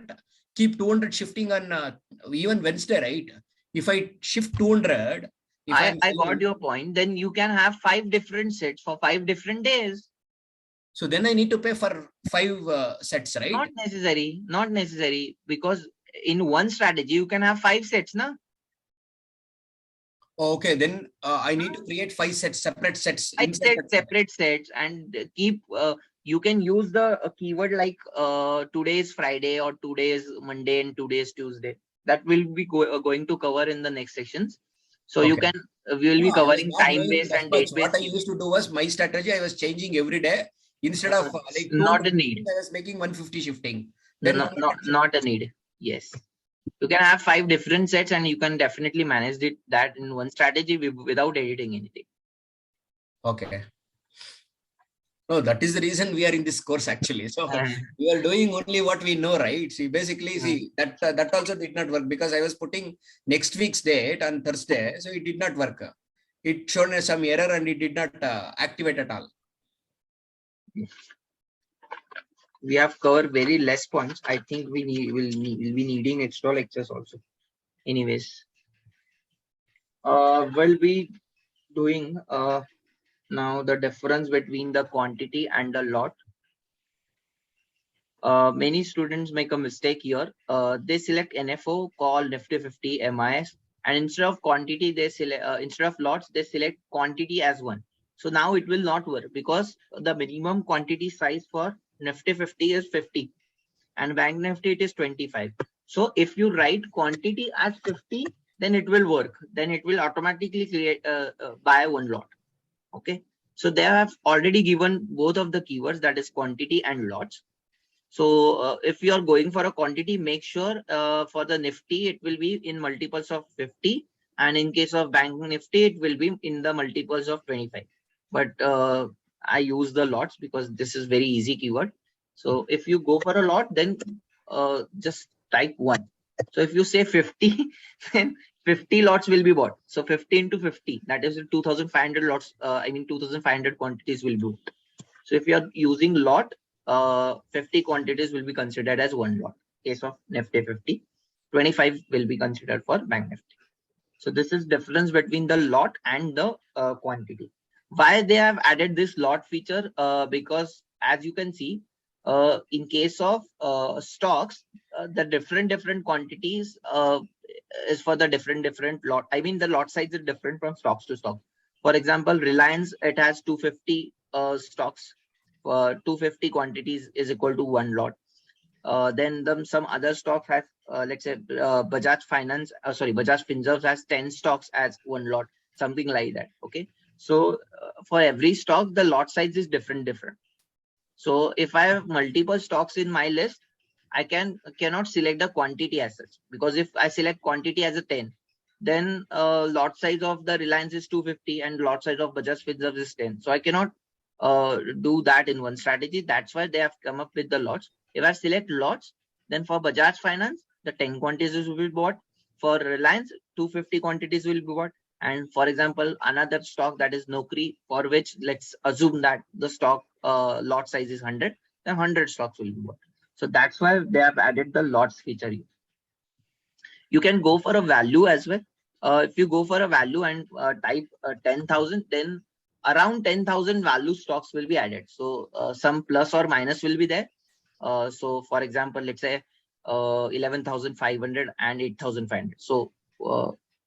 keep 200 shifting on even Wednesday, right? If I shift 200, I got your point. Then you can have 5 different sets for 5 different days. So then I need to pay for 5 sets, right? Not necessary, because in one strategy you can have 5 sets, na? Okay, then I need to create 5 sets, separate sets. Separate sets, and keep. You can use the keyword like today is Friday or today is Monday and today is Tuesday. That will be going to cover in the next sections. So you can, we will be covering time-based and date-based. What I used to do was my strategy, I was changing every day. Instead of like not a need. I was making 150 shifting. Then not a need. Yes. You can have 5 different sets and you can definitely manage that in one strategy without editing anything. Okay. No, that is the reason we are in this course actually. So we are doing only what we know, right? See, basically, see that also did not work because I was putting next week's date on Thursday, so it did not work. It showed some error and it did not activate at all. We have covered very less points. I think will be needing extra lectures also. Anyways, we'll be doing now the difference between the quantity and the lot. Many students make a mistake here. They select NFO, call Nifty 50, MIS, and instead of quantity, they select instead of lots, they select quantity as one. So now it will not work because the minimum quantity size for Nifty 50 is 50 and Bank Nifty it is 25. So if you write quantity as 50, then it will work. Then it will automatically create buy one lot. Okay. So they have already given both of the keywords, that is quantity and lots. So if you are going for a quantity, make sure for the Nifty, it will be in multiples of 50. And in case of Bank Nifty, it will be in the multiples of 25. But I use the lots because this is very easy keyword. So if you go for a lot, then just type 1. So if you say 50, then 50 lots will be bought. So 50 into 50, that is 2,500 lots. 2,500 quantities will be bought. So if you are using lot, 50 quantities will be considered as one lot. Case of Nifty 50, 25 will be considered for Bank Nifty. So this is difference between the lot and the quantity. Why they have added this lot feature? Because as you can see, in case of stocks, the different quantities is for the different lot. I mean, the lot size is different from stocks to stock. For example, Reliance, it has 250 stocks. 250 quantities is equal to one lot. Then some other stock has, let's say, Bajaj Finserv has 10 stocks as one lot, something like that. Okay. So for every stock, the lot size is different. So if I have multiple stocks in my list, I cannot select the quantity as such, because if I select quantity as a 10, then lot size of the Reliance is 250 and lot size of Bajaj Finserv is 10. So I cannot do that in one strategy. That's why they have come up with the lots. If I select lots, then for Bajaj Finance, the 10 quantities will be bought. For Reliance, 250 quantities will be bought. And for example, another stock, that is Naukri, for which let's assume that the stock lot size is 100, then 100 stocks will be bought. So that's why they have added the lots feature here. You can go for a value as well. If you go for a value and type 10,000, then around 10,000 value stocks will be added. So some plus or minus will be there. So for example, let's say 11,500 and 8,500. So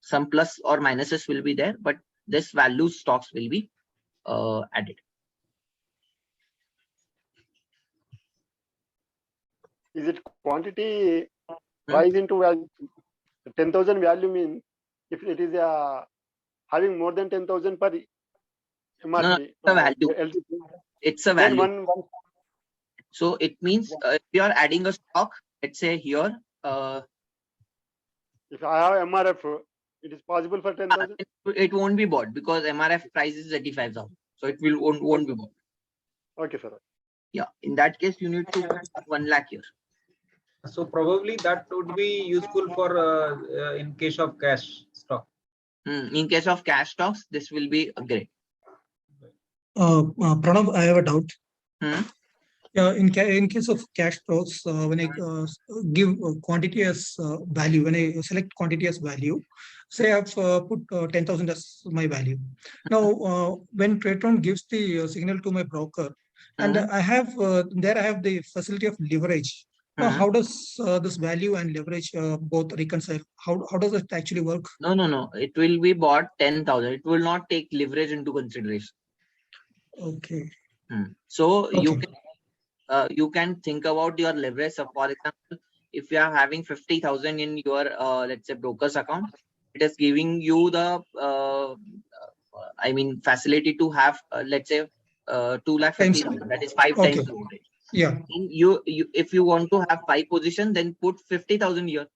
some plus or minuses will be there, but this value stocks will be added. Is it quantity rise into value? 10,000 value means if it is having more than 10,000 per MRP. No, it's a value. It's a value. So it means if you are adding a stock, let's say here. If I have MRF, it is possible for 10,000? It won't be bought because MRF price is 85,000. So it won't be bought. Okay, sir. Yeah, in that case, you need to put 1 lakh here. So probably that would be useful for in case of cash stock. In case of cash stocks, this will be great. Pranav, I have a doubt. In case of cash stocks, when I give quantity as value, when I select quantity as value, say I've put 10,000 as my value. Now, when TradeTron gives the signal to my broker, and I have the facility of leverage. Now, how does this value and leverage both reconcile? How does it actually work? No. It will be bought 10,000. It will not take leverage into consideration. Okay. So you can think about your leverage. So for example, if you are having 50,000 in your let's say broker's account, it is giving you the facility to have let's say 2,50,000. That is 5 times the leverage. Yeah. You if you want to have 5 positions, then put 50,000 here.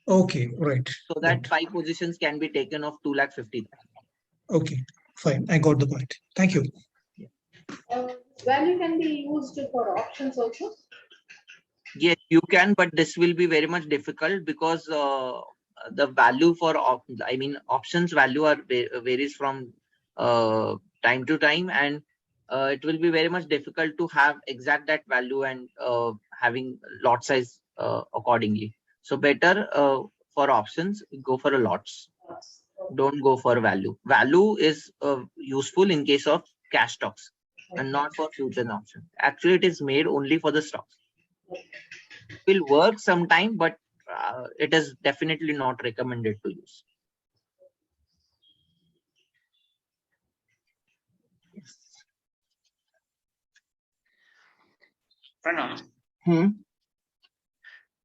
Okay, right. So that 5 positions can be taken of 2,50,000. Okay, fine. I got the point. Thank you. Value can be used for options also? Yes, you can, but this will be very much difficult because the value for options value are varies from time to time, and it will be very much difficult to have exact that value and having lot size accordingly. So better for options, go for a lots. Don't go for value. Value is useful in case of cash stocks and not for future options. Actually, it is made only for the stocks. It will work sometime, but it is definitely not recommended to use. Yes. Pranav,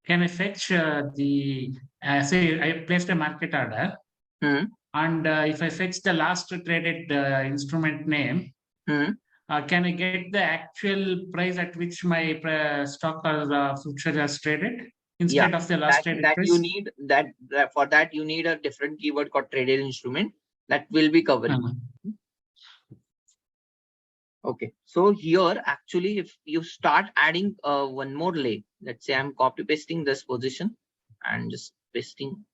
can I fetch say I placed a market order, and if I fetch the last traded instrument name, can I get the actual price at which my stock or future has traded instead of the last traded price? You need that for that you need a different keyword called traded instrument that will be covering. Okay, so here actually if you start adding one more leg, let's say I'm copy pasting this position and just pasting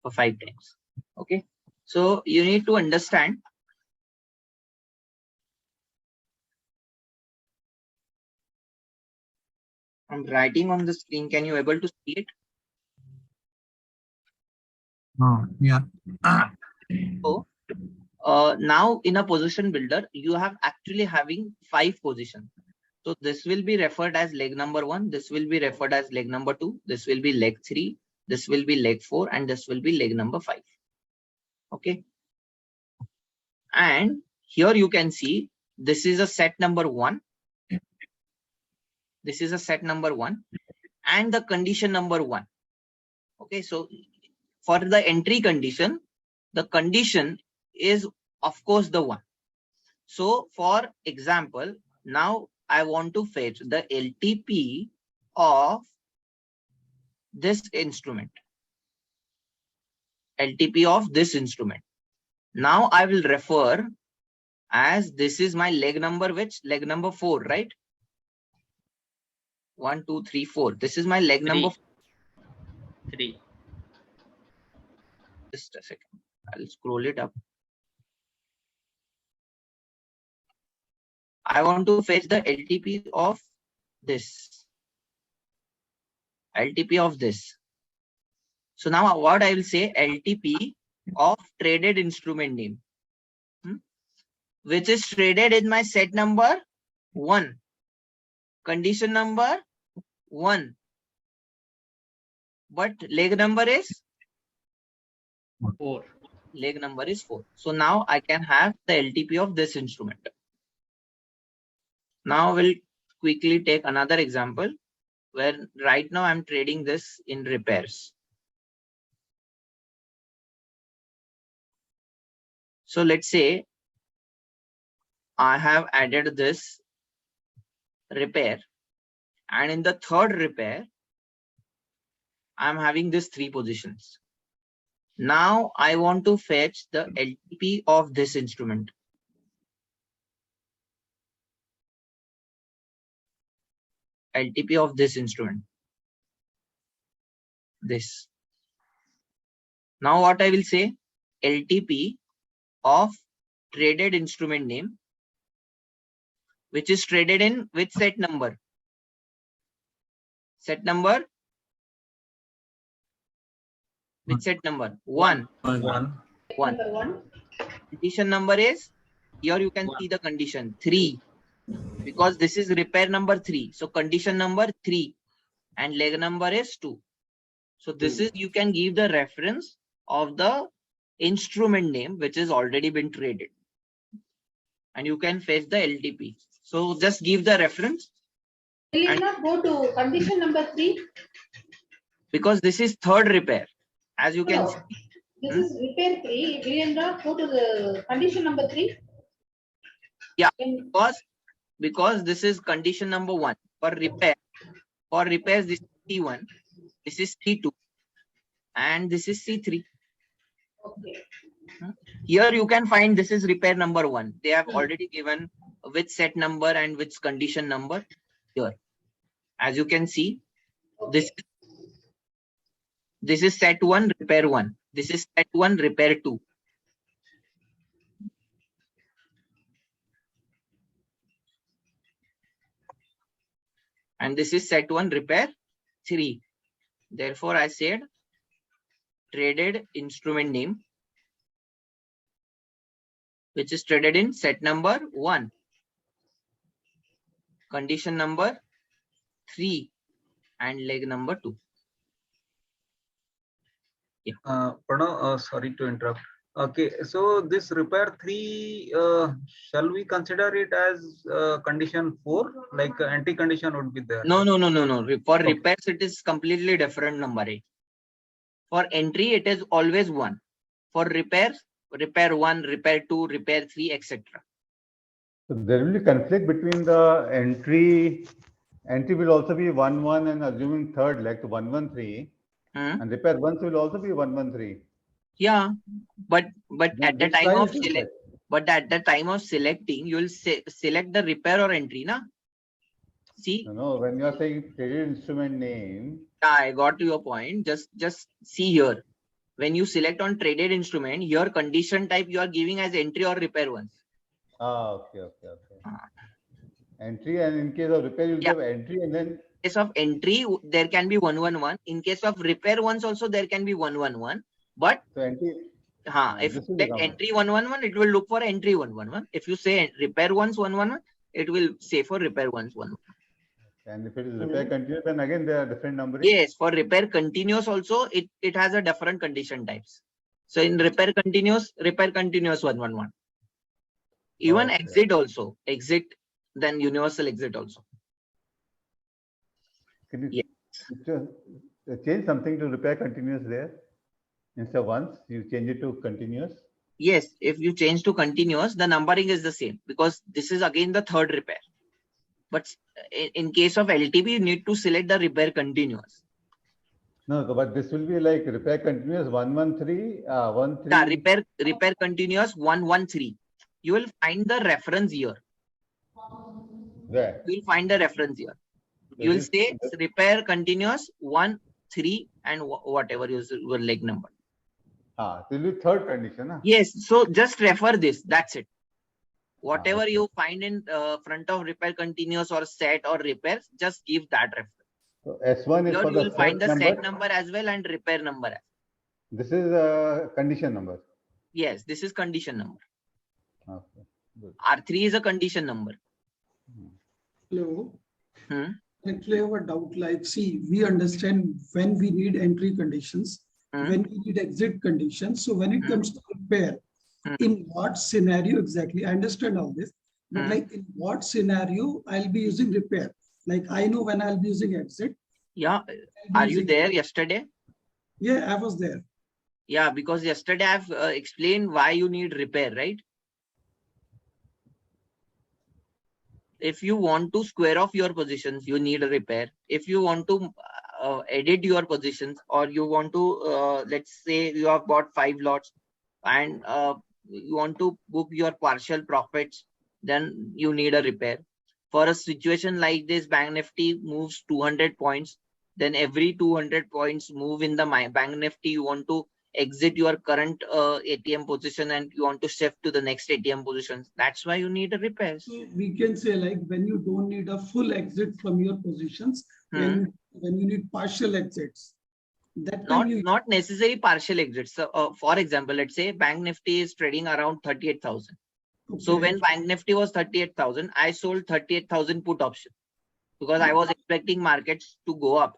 for 5 times. Okay, so you need to understand I'm writing on the screen. Can you able to see it? Yeah. So now in a position builder, you have actually having 5 positions. So this will be referred as leg number 1. This will be referred as leg number 2. This will be leg 3. This will be leg 4, and this will be leg number 5. Okay. And here you can see this is a set number 1. This is a set number 1 and the condition number 1. Okay, so for the entry condition, the condition is of course the 1. So for example, now I want to fetch the LTP of this instrument. LTP of this instrument. Now I will refer as this is my leg number, which leg number 4, right? 1, 2, 3, 4. This is my leg number 3. Just a second. I'll scroll it up. I want to fetch the LTP of this. LTP of this. So now what I will say, LTP of traded instrument name, which is traded in my set number 1, condition number 1, but leg number is 4. Leg number is 4. So now I can have the LTP of this instrument. Now we'll quickly take another example where right now I'm trading this in repairs. So let's say I have added this repair, and in the third repair, I'm having these 3 positions. Now I want to fetch the LTP of this instrument. LTP of this instrument. This. Now what I will say, LTP of traded instrument name, which is traded in which set number? Set number? Which set number? 1. 1. Number 1. Condition number is, here you can see the condition 3, because this is repair number 3. So condition number 3 and leg number is 2. So this is, you can give the reference of the instrument name which is already been traded, and you can fetch the LTP. So just give the reference. Will it not go to condition number 3? Because this is third repair, as you can see. This is repair 3. Will it not go to the condition number 3? Yeah, because this is condition number 1 for repair. For repairs, this is C1, this is C2, and this is C3. Okay. Here you can find this is repair number 1. They have already given which set number and which condition number here. As you can see, this is set 1, repair 1. This is set 1, repair 2. And this is set 1, repair 3. Therefore, I said traded instrument name, which is traded in set number 1, condition number 3, and leg number 2. Yeah. Pranav, sorry to interrupt. Okay, so this repair 3, shall we consider it as condition 4? Like anti condition would be there? No. For repairs, it is completely different number. For entry, it is always 1. For repairs, repair 1, repair 2, repair 3, etc. So there will be conflict between the entry. Entry will also be 1, 1, and assuming third leg to 1, 1, 3. And repair 1 will also be 1, 1, 3. Yeah, but at the time of selecting, you will select the repair or entry, na? See? No, when you are saying traded instrument name. Yeah, I got to your point. Just see here. When you select on traded instrument, your condition type you are giving as entry or repair ones. Okay. Entry, and in case of repair, you will give entry, and then. In case of entry, there can be 1, 1, 1. In case of repair ones also, there can be 1, 1, 1. But so entry, if you select entry 1, 1, 1, it will look for entry 1, 1, 1. If you say repair ones 1, 1, 1, it will say for repair ones 1, 1. And if it is repair continuous, then again there are different numbers. Yes, for repair continuous also, it has a different condition types. So in repair continuous 1, 1, 1. Even exit also, then universal exit also. Can you change something to repair continuous there? Instead of once, you change it to continuous? Yes, if you change to continuous, the numbering is the same, because this is again the third repair. But in case of LTP, you need to select the repair continuous. No, but this will be like repair continuous 1, 1, 3, 1, 3. Yeah, repair continuous 1, 1, 3. You will find the reference here. Where? You will find the reference here. You will say repair continuous 1, 3, and whatever is your leg number. This will be third condition. Huh? Yes, so just refer this. That's it. Whatever you find in front of repair continuous or set or repairs, just give that reference. So S1 is here for you the will find the number. set number as well and repair number. This is a condition number. Yes, this is condition number. Okay, good. R3 is a condition number. Hello. Actually, I have a doubt. Like, see, we understand when we need entry conditions, when we need exit conditions. So when it comes to repair, in what scenario exactly? I understand all this, but like in what scenario I'll be using repair? Like I know when I'll be using exit. Yeah. Are you there yesterday? Yeah, I was there. Yeah, because yesterday I've explained why you need repair, right? If you want to square off your positions, you need a repair. If you want to edit your positions, or you want to, let's say you have bought 5 lots and you want to book your partial profits, then you need a repair. For a situation like this, Bank Nifty moves 200 points, then every 200 points move in the Bank Nifty, you want to exit your current ATM position and you want to shift to the next ATM positions. That's why you need a repair. So we can say like when you don't need a full exit from your positions, when you need partial exits. That not necessarily partial exits. So, for example, let's say Bank Nifty is trading around 38,000. Okay. So when Bank Nifty was 38,000, I sold 38,000 put option because I was expecting markets to go up.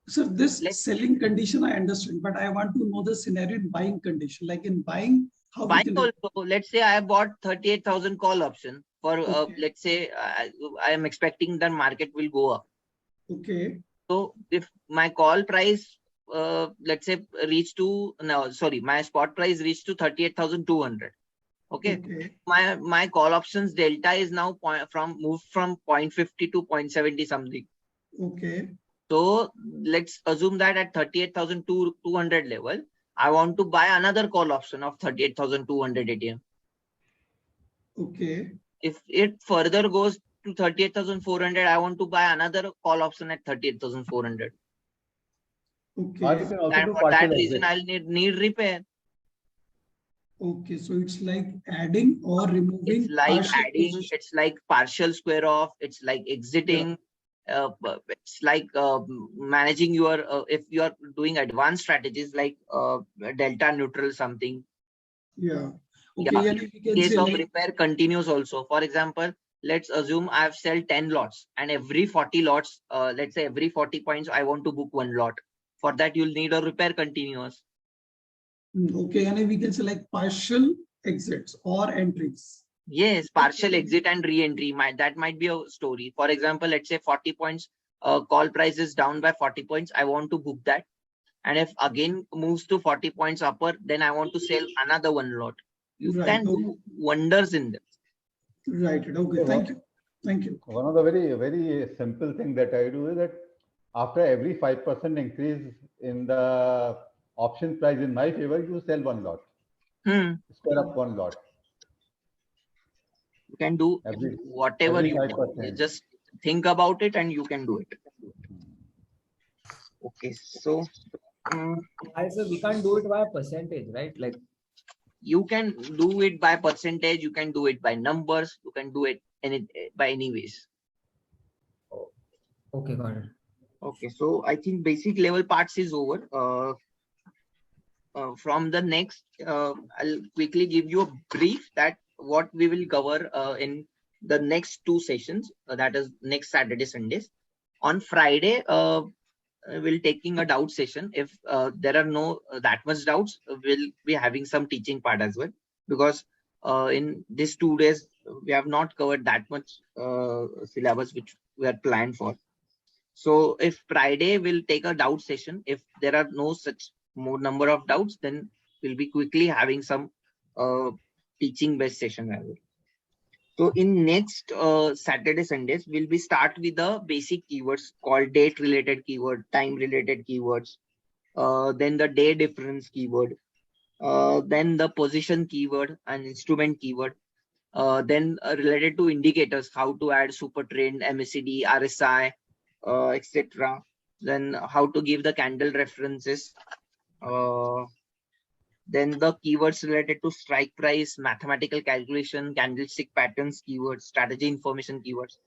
So this selling condition I understand, but I want to know the scenario in buying condition. Like in buying, how buying also, let's say I bought 38,000 call option for let's say I am expecting that market will go up. Okay. So if my call price let's say reach to my spot price reached to 38,200. Okay. My call options delta is now moved from 0.50 to 0.70 something. Okay. So let's assume that at 38,200 level, I want to buy another call option of 38,200 ATM. Okay. If it further goes to 38,400, I want to buy another call option at 38,400. Okay. For that reason, I'll need repair. Okay, so it's like adding or removing. It's like adding. It's like partial square off. It's like exiting. Yeah. It's like managing your. If you are doing advanced strategies like delta neutral something. Yeah. Okay. Yeah. In case of repair continues also. For example, let's assume I've sold 10 lots and every 40 lots, let's say every 40 points, I want to book 1 lot. For that, you'll need a repair continuous. Okay, and we can select partial exits or entries. Yes, partial exit and re-entry. That might be a story. For example, let's say 40 points, call price is down by 40 points. I want to book that. And if again moves to 40 points upper, then I want to sell another 1 lot. You can do wonders in this. Right. Okay. Thank you. Thank you. One of the very simple thing that I do is that after every 5% increase in the option price in my favor, you sell 1 lot. Square up 1 lot. You can do whatever you want. You just think about it and you can do it. Okay, so we can't do it by percentage, right? Like you can do it by percentage, you can do it by numbers, you can do it by any ways. Okay, got it. Okay, so I think basic level parts is over. From the next, I'll quickly give you a brief that what we will cover in the next 2 sessions, that is next Saturday, Sundays. On Friday, we'll taking a doubt session. If there are no that much doubts, we'll be having some teaching part as well, because in these 2 days, we have not covered that much syllabus which we are planned for. So if Friday we'll take a doubt session, if there are no such more number of doubts, then we'll be quickly having some teaching based session as well. So in next Saturday, Sundays, we'll be start with the basic keywords called date related keyword, time related keywords, then the day difference keyword, then the position keyword and instrument keyword, then related to indicators, how to add super trend, MACD, RSI, etc. Then how to give the candle references. Then the keywords related to strike price, mathematical calculation, candlestick patterns keywords, strategy information keywords,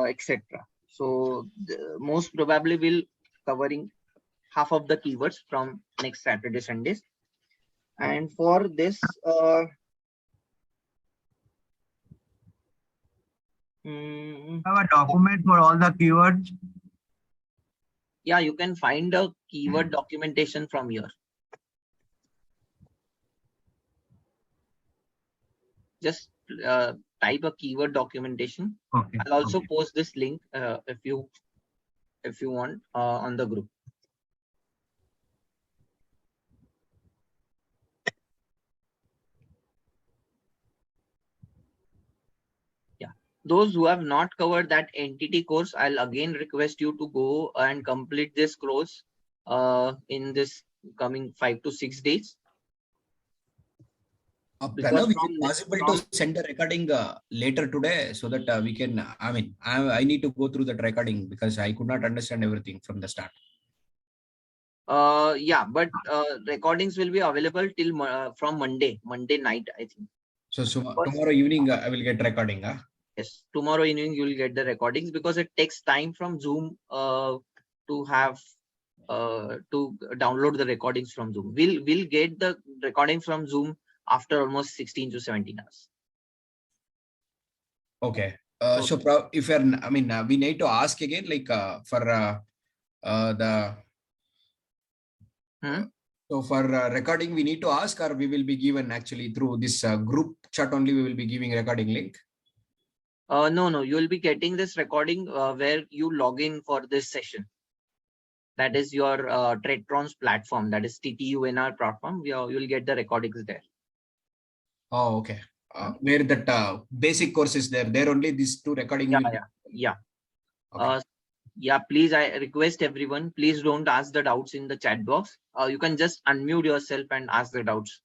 etc. So most probably we'll covering half of the keywords from next Saturday, Sundays. And for this, have a document for all the keywords. Yeah, you can find a keyword documentation from here. Just type a keyword documentation. Okay. I'll also post this link if you want on the group. Yeah, those who have not covered that entity course, I'll again request you to go and complete this course in this coming 5 to 6 days. Pranav, is it possible to send a recording later today so that we can, I need to go through that recording because I could not understand everything from the start. Yeah, but recordings will be available till from Monday night, I think. So tomorrow evening I will get recording. Yes, tomorrow evening you will get the recordings because it takes time from Zoom to have to download the recordings from Zoom. We'll get the recording from Zoom after almost 16 to 17 hours. Okay. So if you're, we need to ask again, like for the. So for recording, we need to ask, or we will be given actually through this group chat only. We will be giving recording link. No, you will be getting this recording where you log in for this session. That is your TT2's platform. That is TT2 platform. You'll get the recordings there. Oh, okay. Where that basic course is there. There only these two recording. Yeah. Okay. Yeah, please, I request everyone, please don't ask the doubts in the chat box. You can just unmute yourself and ask the doubts,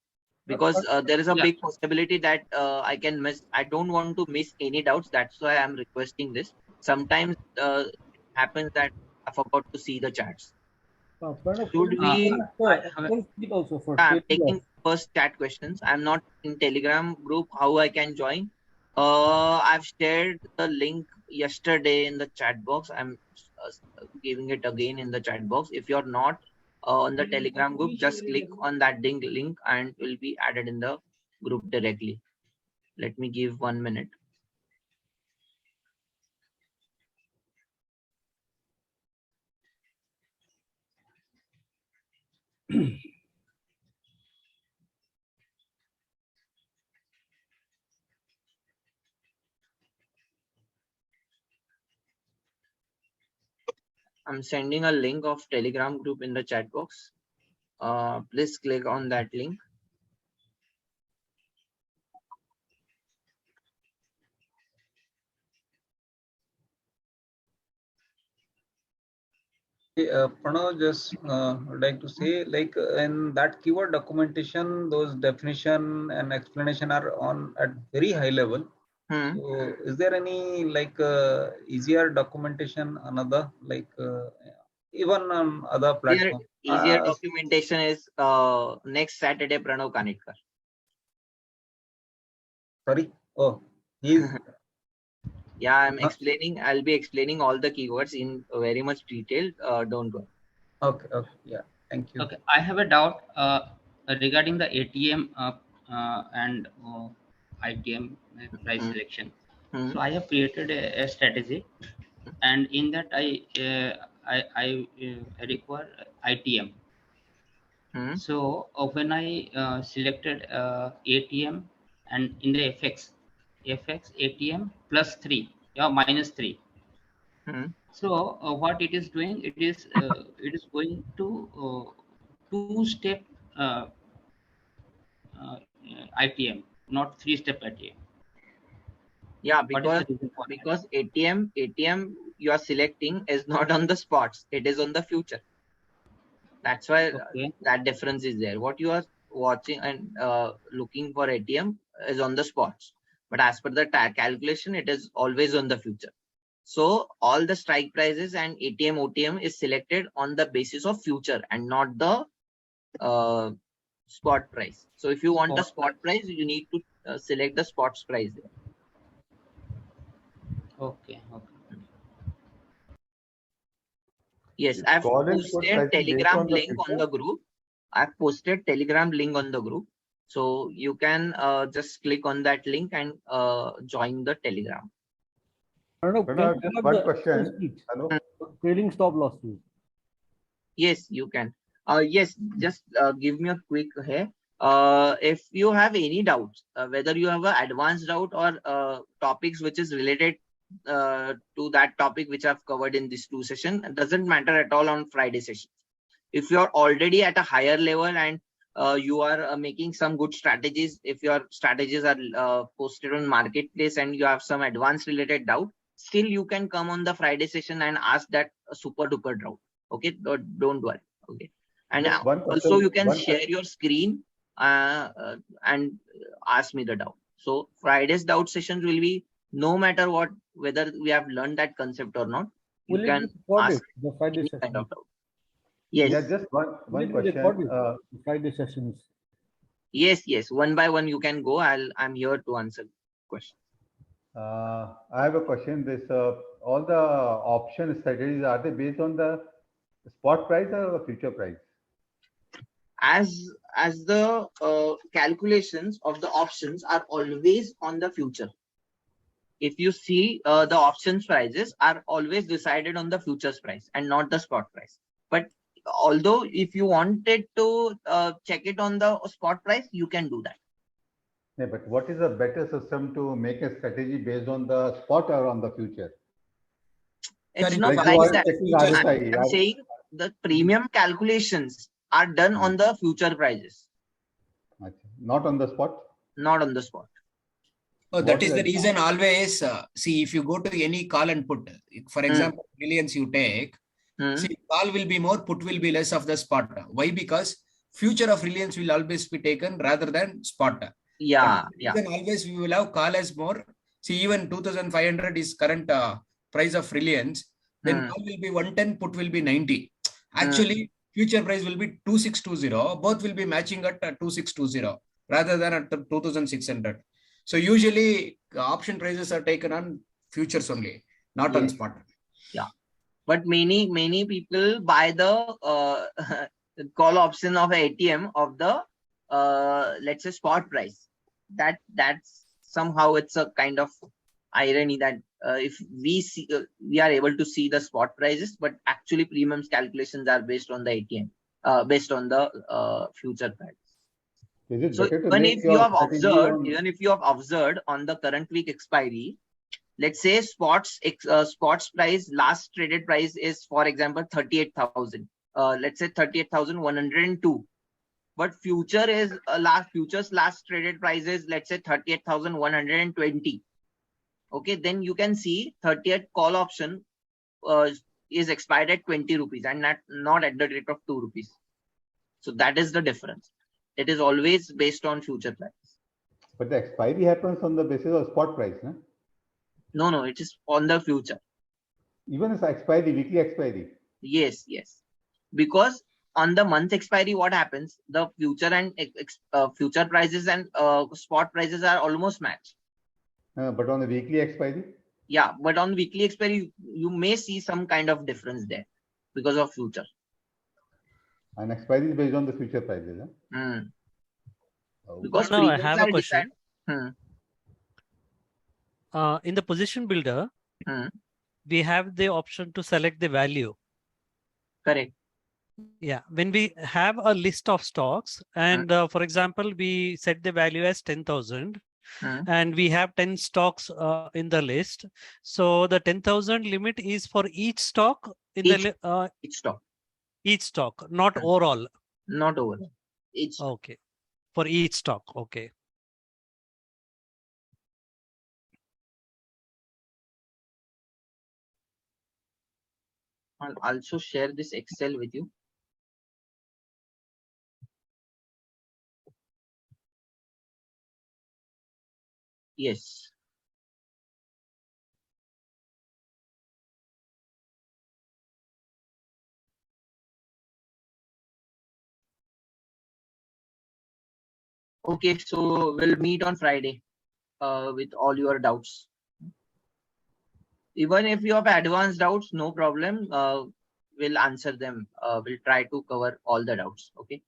because there is a big possibility that I can miss. I don't want to miss any doubts. That's why I'm requesting this. Sometimes it happens that I forgot to see the chats. Should we? I'm taking first chat questions. I'm not in Telegram group. How I can join? I've shared the link yesterday in the chat box. I'm giving it again in the chat box. If you're not on the Telegram group, just click on that link and will be added in the group directly. Let me give 1 minute. I'm sending a link of Telegram group in the chat box. Please click on that link. Pranav, just would like to say, like in that keyword documentation, those definition and explanation are on at very high level. So, is there any like easier documentation, another like even on other platforms? Easier documentation is next Saturday, Pranav Kanetkar. Sorry. Oh, he's. Yeah, I'll be explaining all the keywords in very much detail. Don't worry. Okay. Yeah. Thank you. Okay. I have a doubt regarding the ATM and ITM price selection. So I have created a strategy, and in that I require ITM. So when I selected ATM and in the FX ATM plus 3, minus 3. So what it is doing, it is going to two-step ITM, not three-step ITM. Yeah, because ATM you are selecting is not on the spots, it is on the future. That's why that difference is there. What you are watching and looking for ATM is on the spots, but as per the calculation, it is always on the future. So all the strike prices and ATM OTM is selected on the basis of future and not the spot price. So if you want a spot price, you need to select the spots price there. Okay. Yes, I've posted Telegram link on the group. I've posted Telegram link on the group. So you can just click on that link and join the Telegram. Pranav, just one question. Hello? Trailing stop losses. Yes, you can. Yes, just give me a quick here. If you have any doubts, whether you have an advanced doubt or topics which is related to that topic which I've covered in this 2 session, it doesn't matter at all on Friday session. If you're already at a higher level and you are making some good strategies, if your strategies are posted on marketplace and you have some advanced related doubt, still you can come on the Friday session and ask that super duper doubt. Okay, don't worry. Okay, and also you can share your screen and ask me the doubt. So Friday's doubt sessions will be no matter what, whether we have learned that concept or not. You can ask the Friday session. Kind of doubt. Yes. Yeah, just one question. Friday sessions. Yes. One by one you can go. I'm here to answer questions. I have a question. This all the option strategies, are they based on the spot price or the future price? As the calculations of the options are always on the future. If you see the options prices are always decided on the futures price and not the spot price. But although if you wanted to check it on the spot price, you can do that. Yeah, but what is a better system to make a strategy based on the spot or on the future? It's not like that. I'm saying the premium calculations are done on the future prices. Not on the spot? Not on the spot. Oh, that is the reason always, see, if you go to any call and put, for example, Reliance you take, see, call will be more, put will be less of the spot. Why? Because future of Reliance will always be taken rather than spot. Yeah. Then always we will have call as more. See, even 2,500 is current price of Reliance. Then call will be 110, put will be 90. Actually, future price will be 2620. Both will be matching at 2620 rather than at 2,600. So usually option prices are taken on futures only, not on spot. Yeah, but many people buy the call option of ATM of the let's say spot price. That's somehow it's a kind of irony that if we see we are able to see the spot prices, but actually premiums calculations are based on the ATM, based on the future price. So even if you have observed on the current week expiry, let's say spots price last traded price is, for example, 38,000. Let's say 38,102. But future is futures last traded price is, let's say, 38,120. Okay, then you can see 30th call option is expired at 20 rupees and not at the rate of 2 rupees. So that is the difference. It is always based on future price. But the expiry happens on the basis of spot price, no? No, it is on the future. Even if expiry, weekly expiry. Yes. Because on the month expiry, what happens? The future and future prices and spot prices are almost matched. But on the weekly expiry? Yeah, but on weekly expiry, you may see some kind of difference there because of future. And expiry is based on the future prices. Because now I have a question. In the position builder, we have the option to select the value. Correct. Yeah, when we have a list of stocks and for example, we set the value as 10,000 and we have 10 stocks in the list. So the 10,000 limit is for each stock in each stock, not overall. Not overall. Okay. For each stock. Okay. I'll also share this Excel with you. Yes. Okay, so we'll meet on Friday with all your doubts. Even if you have advanced doubts, no problem. will answer them. We'll try to cover all the doubts. Okay.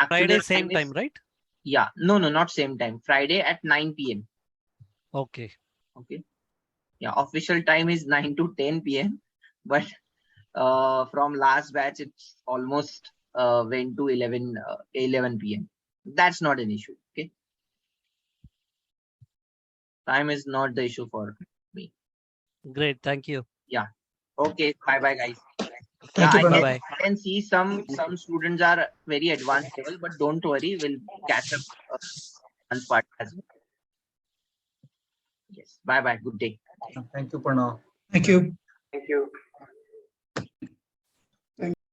Friday same time, right? Yeah. No, not same time. Friday at 9 p.m. Okay. Okay. Yeah. Official time is 9 to 10 p.m. But from last batch, it's almost went to 11 p.m. That's not an issue. Okay. Time is not the issue for me. Great. Thank you. Yeah. Okay. Bye, guys. Thank you. Bye. I can see some students are very advanced level, but don't worry, we'll catch up on part as well. Yes. Bye. Good day. Thank you, Pranav. Thank you. Thank you.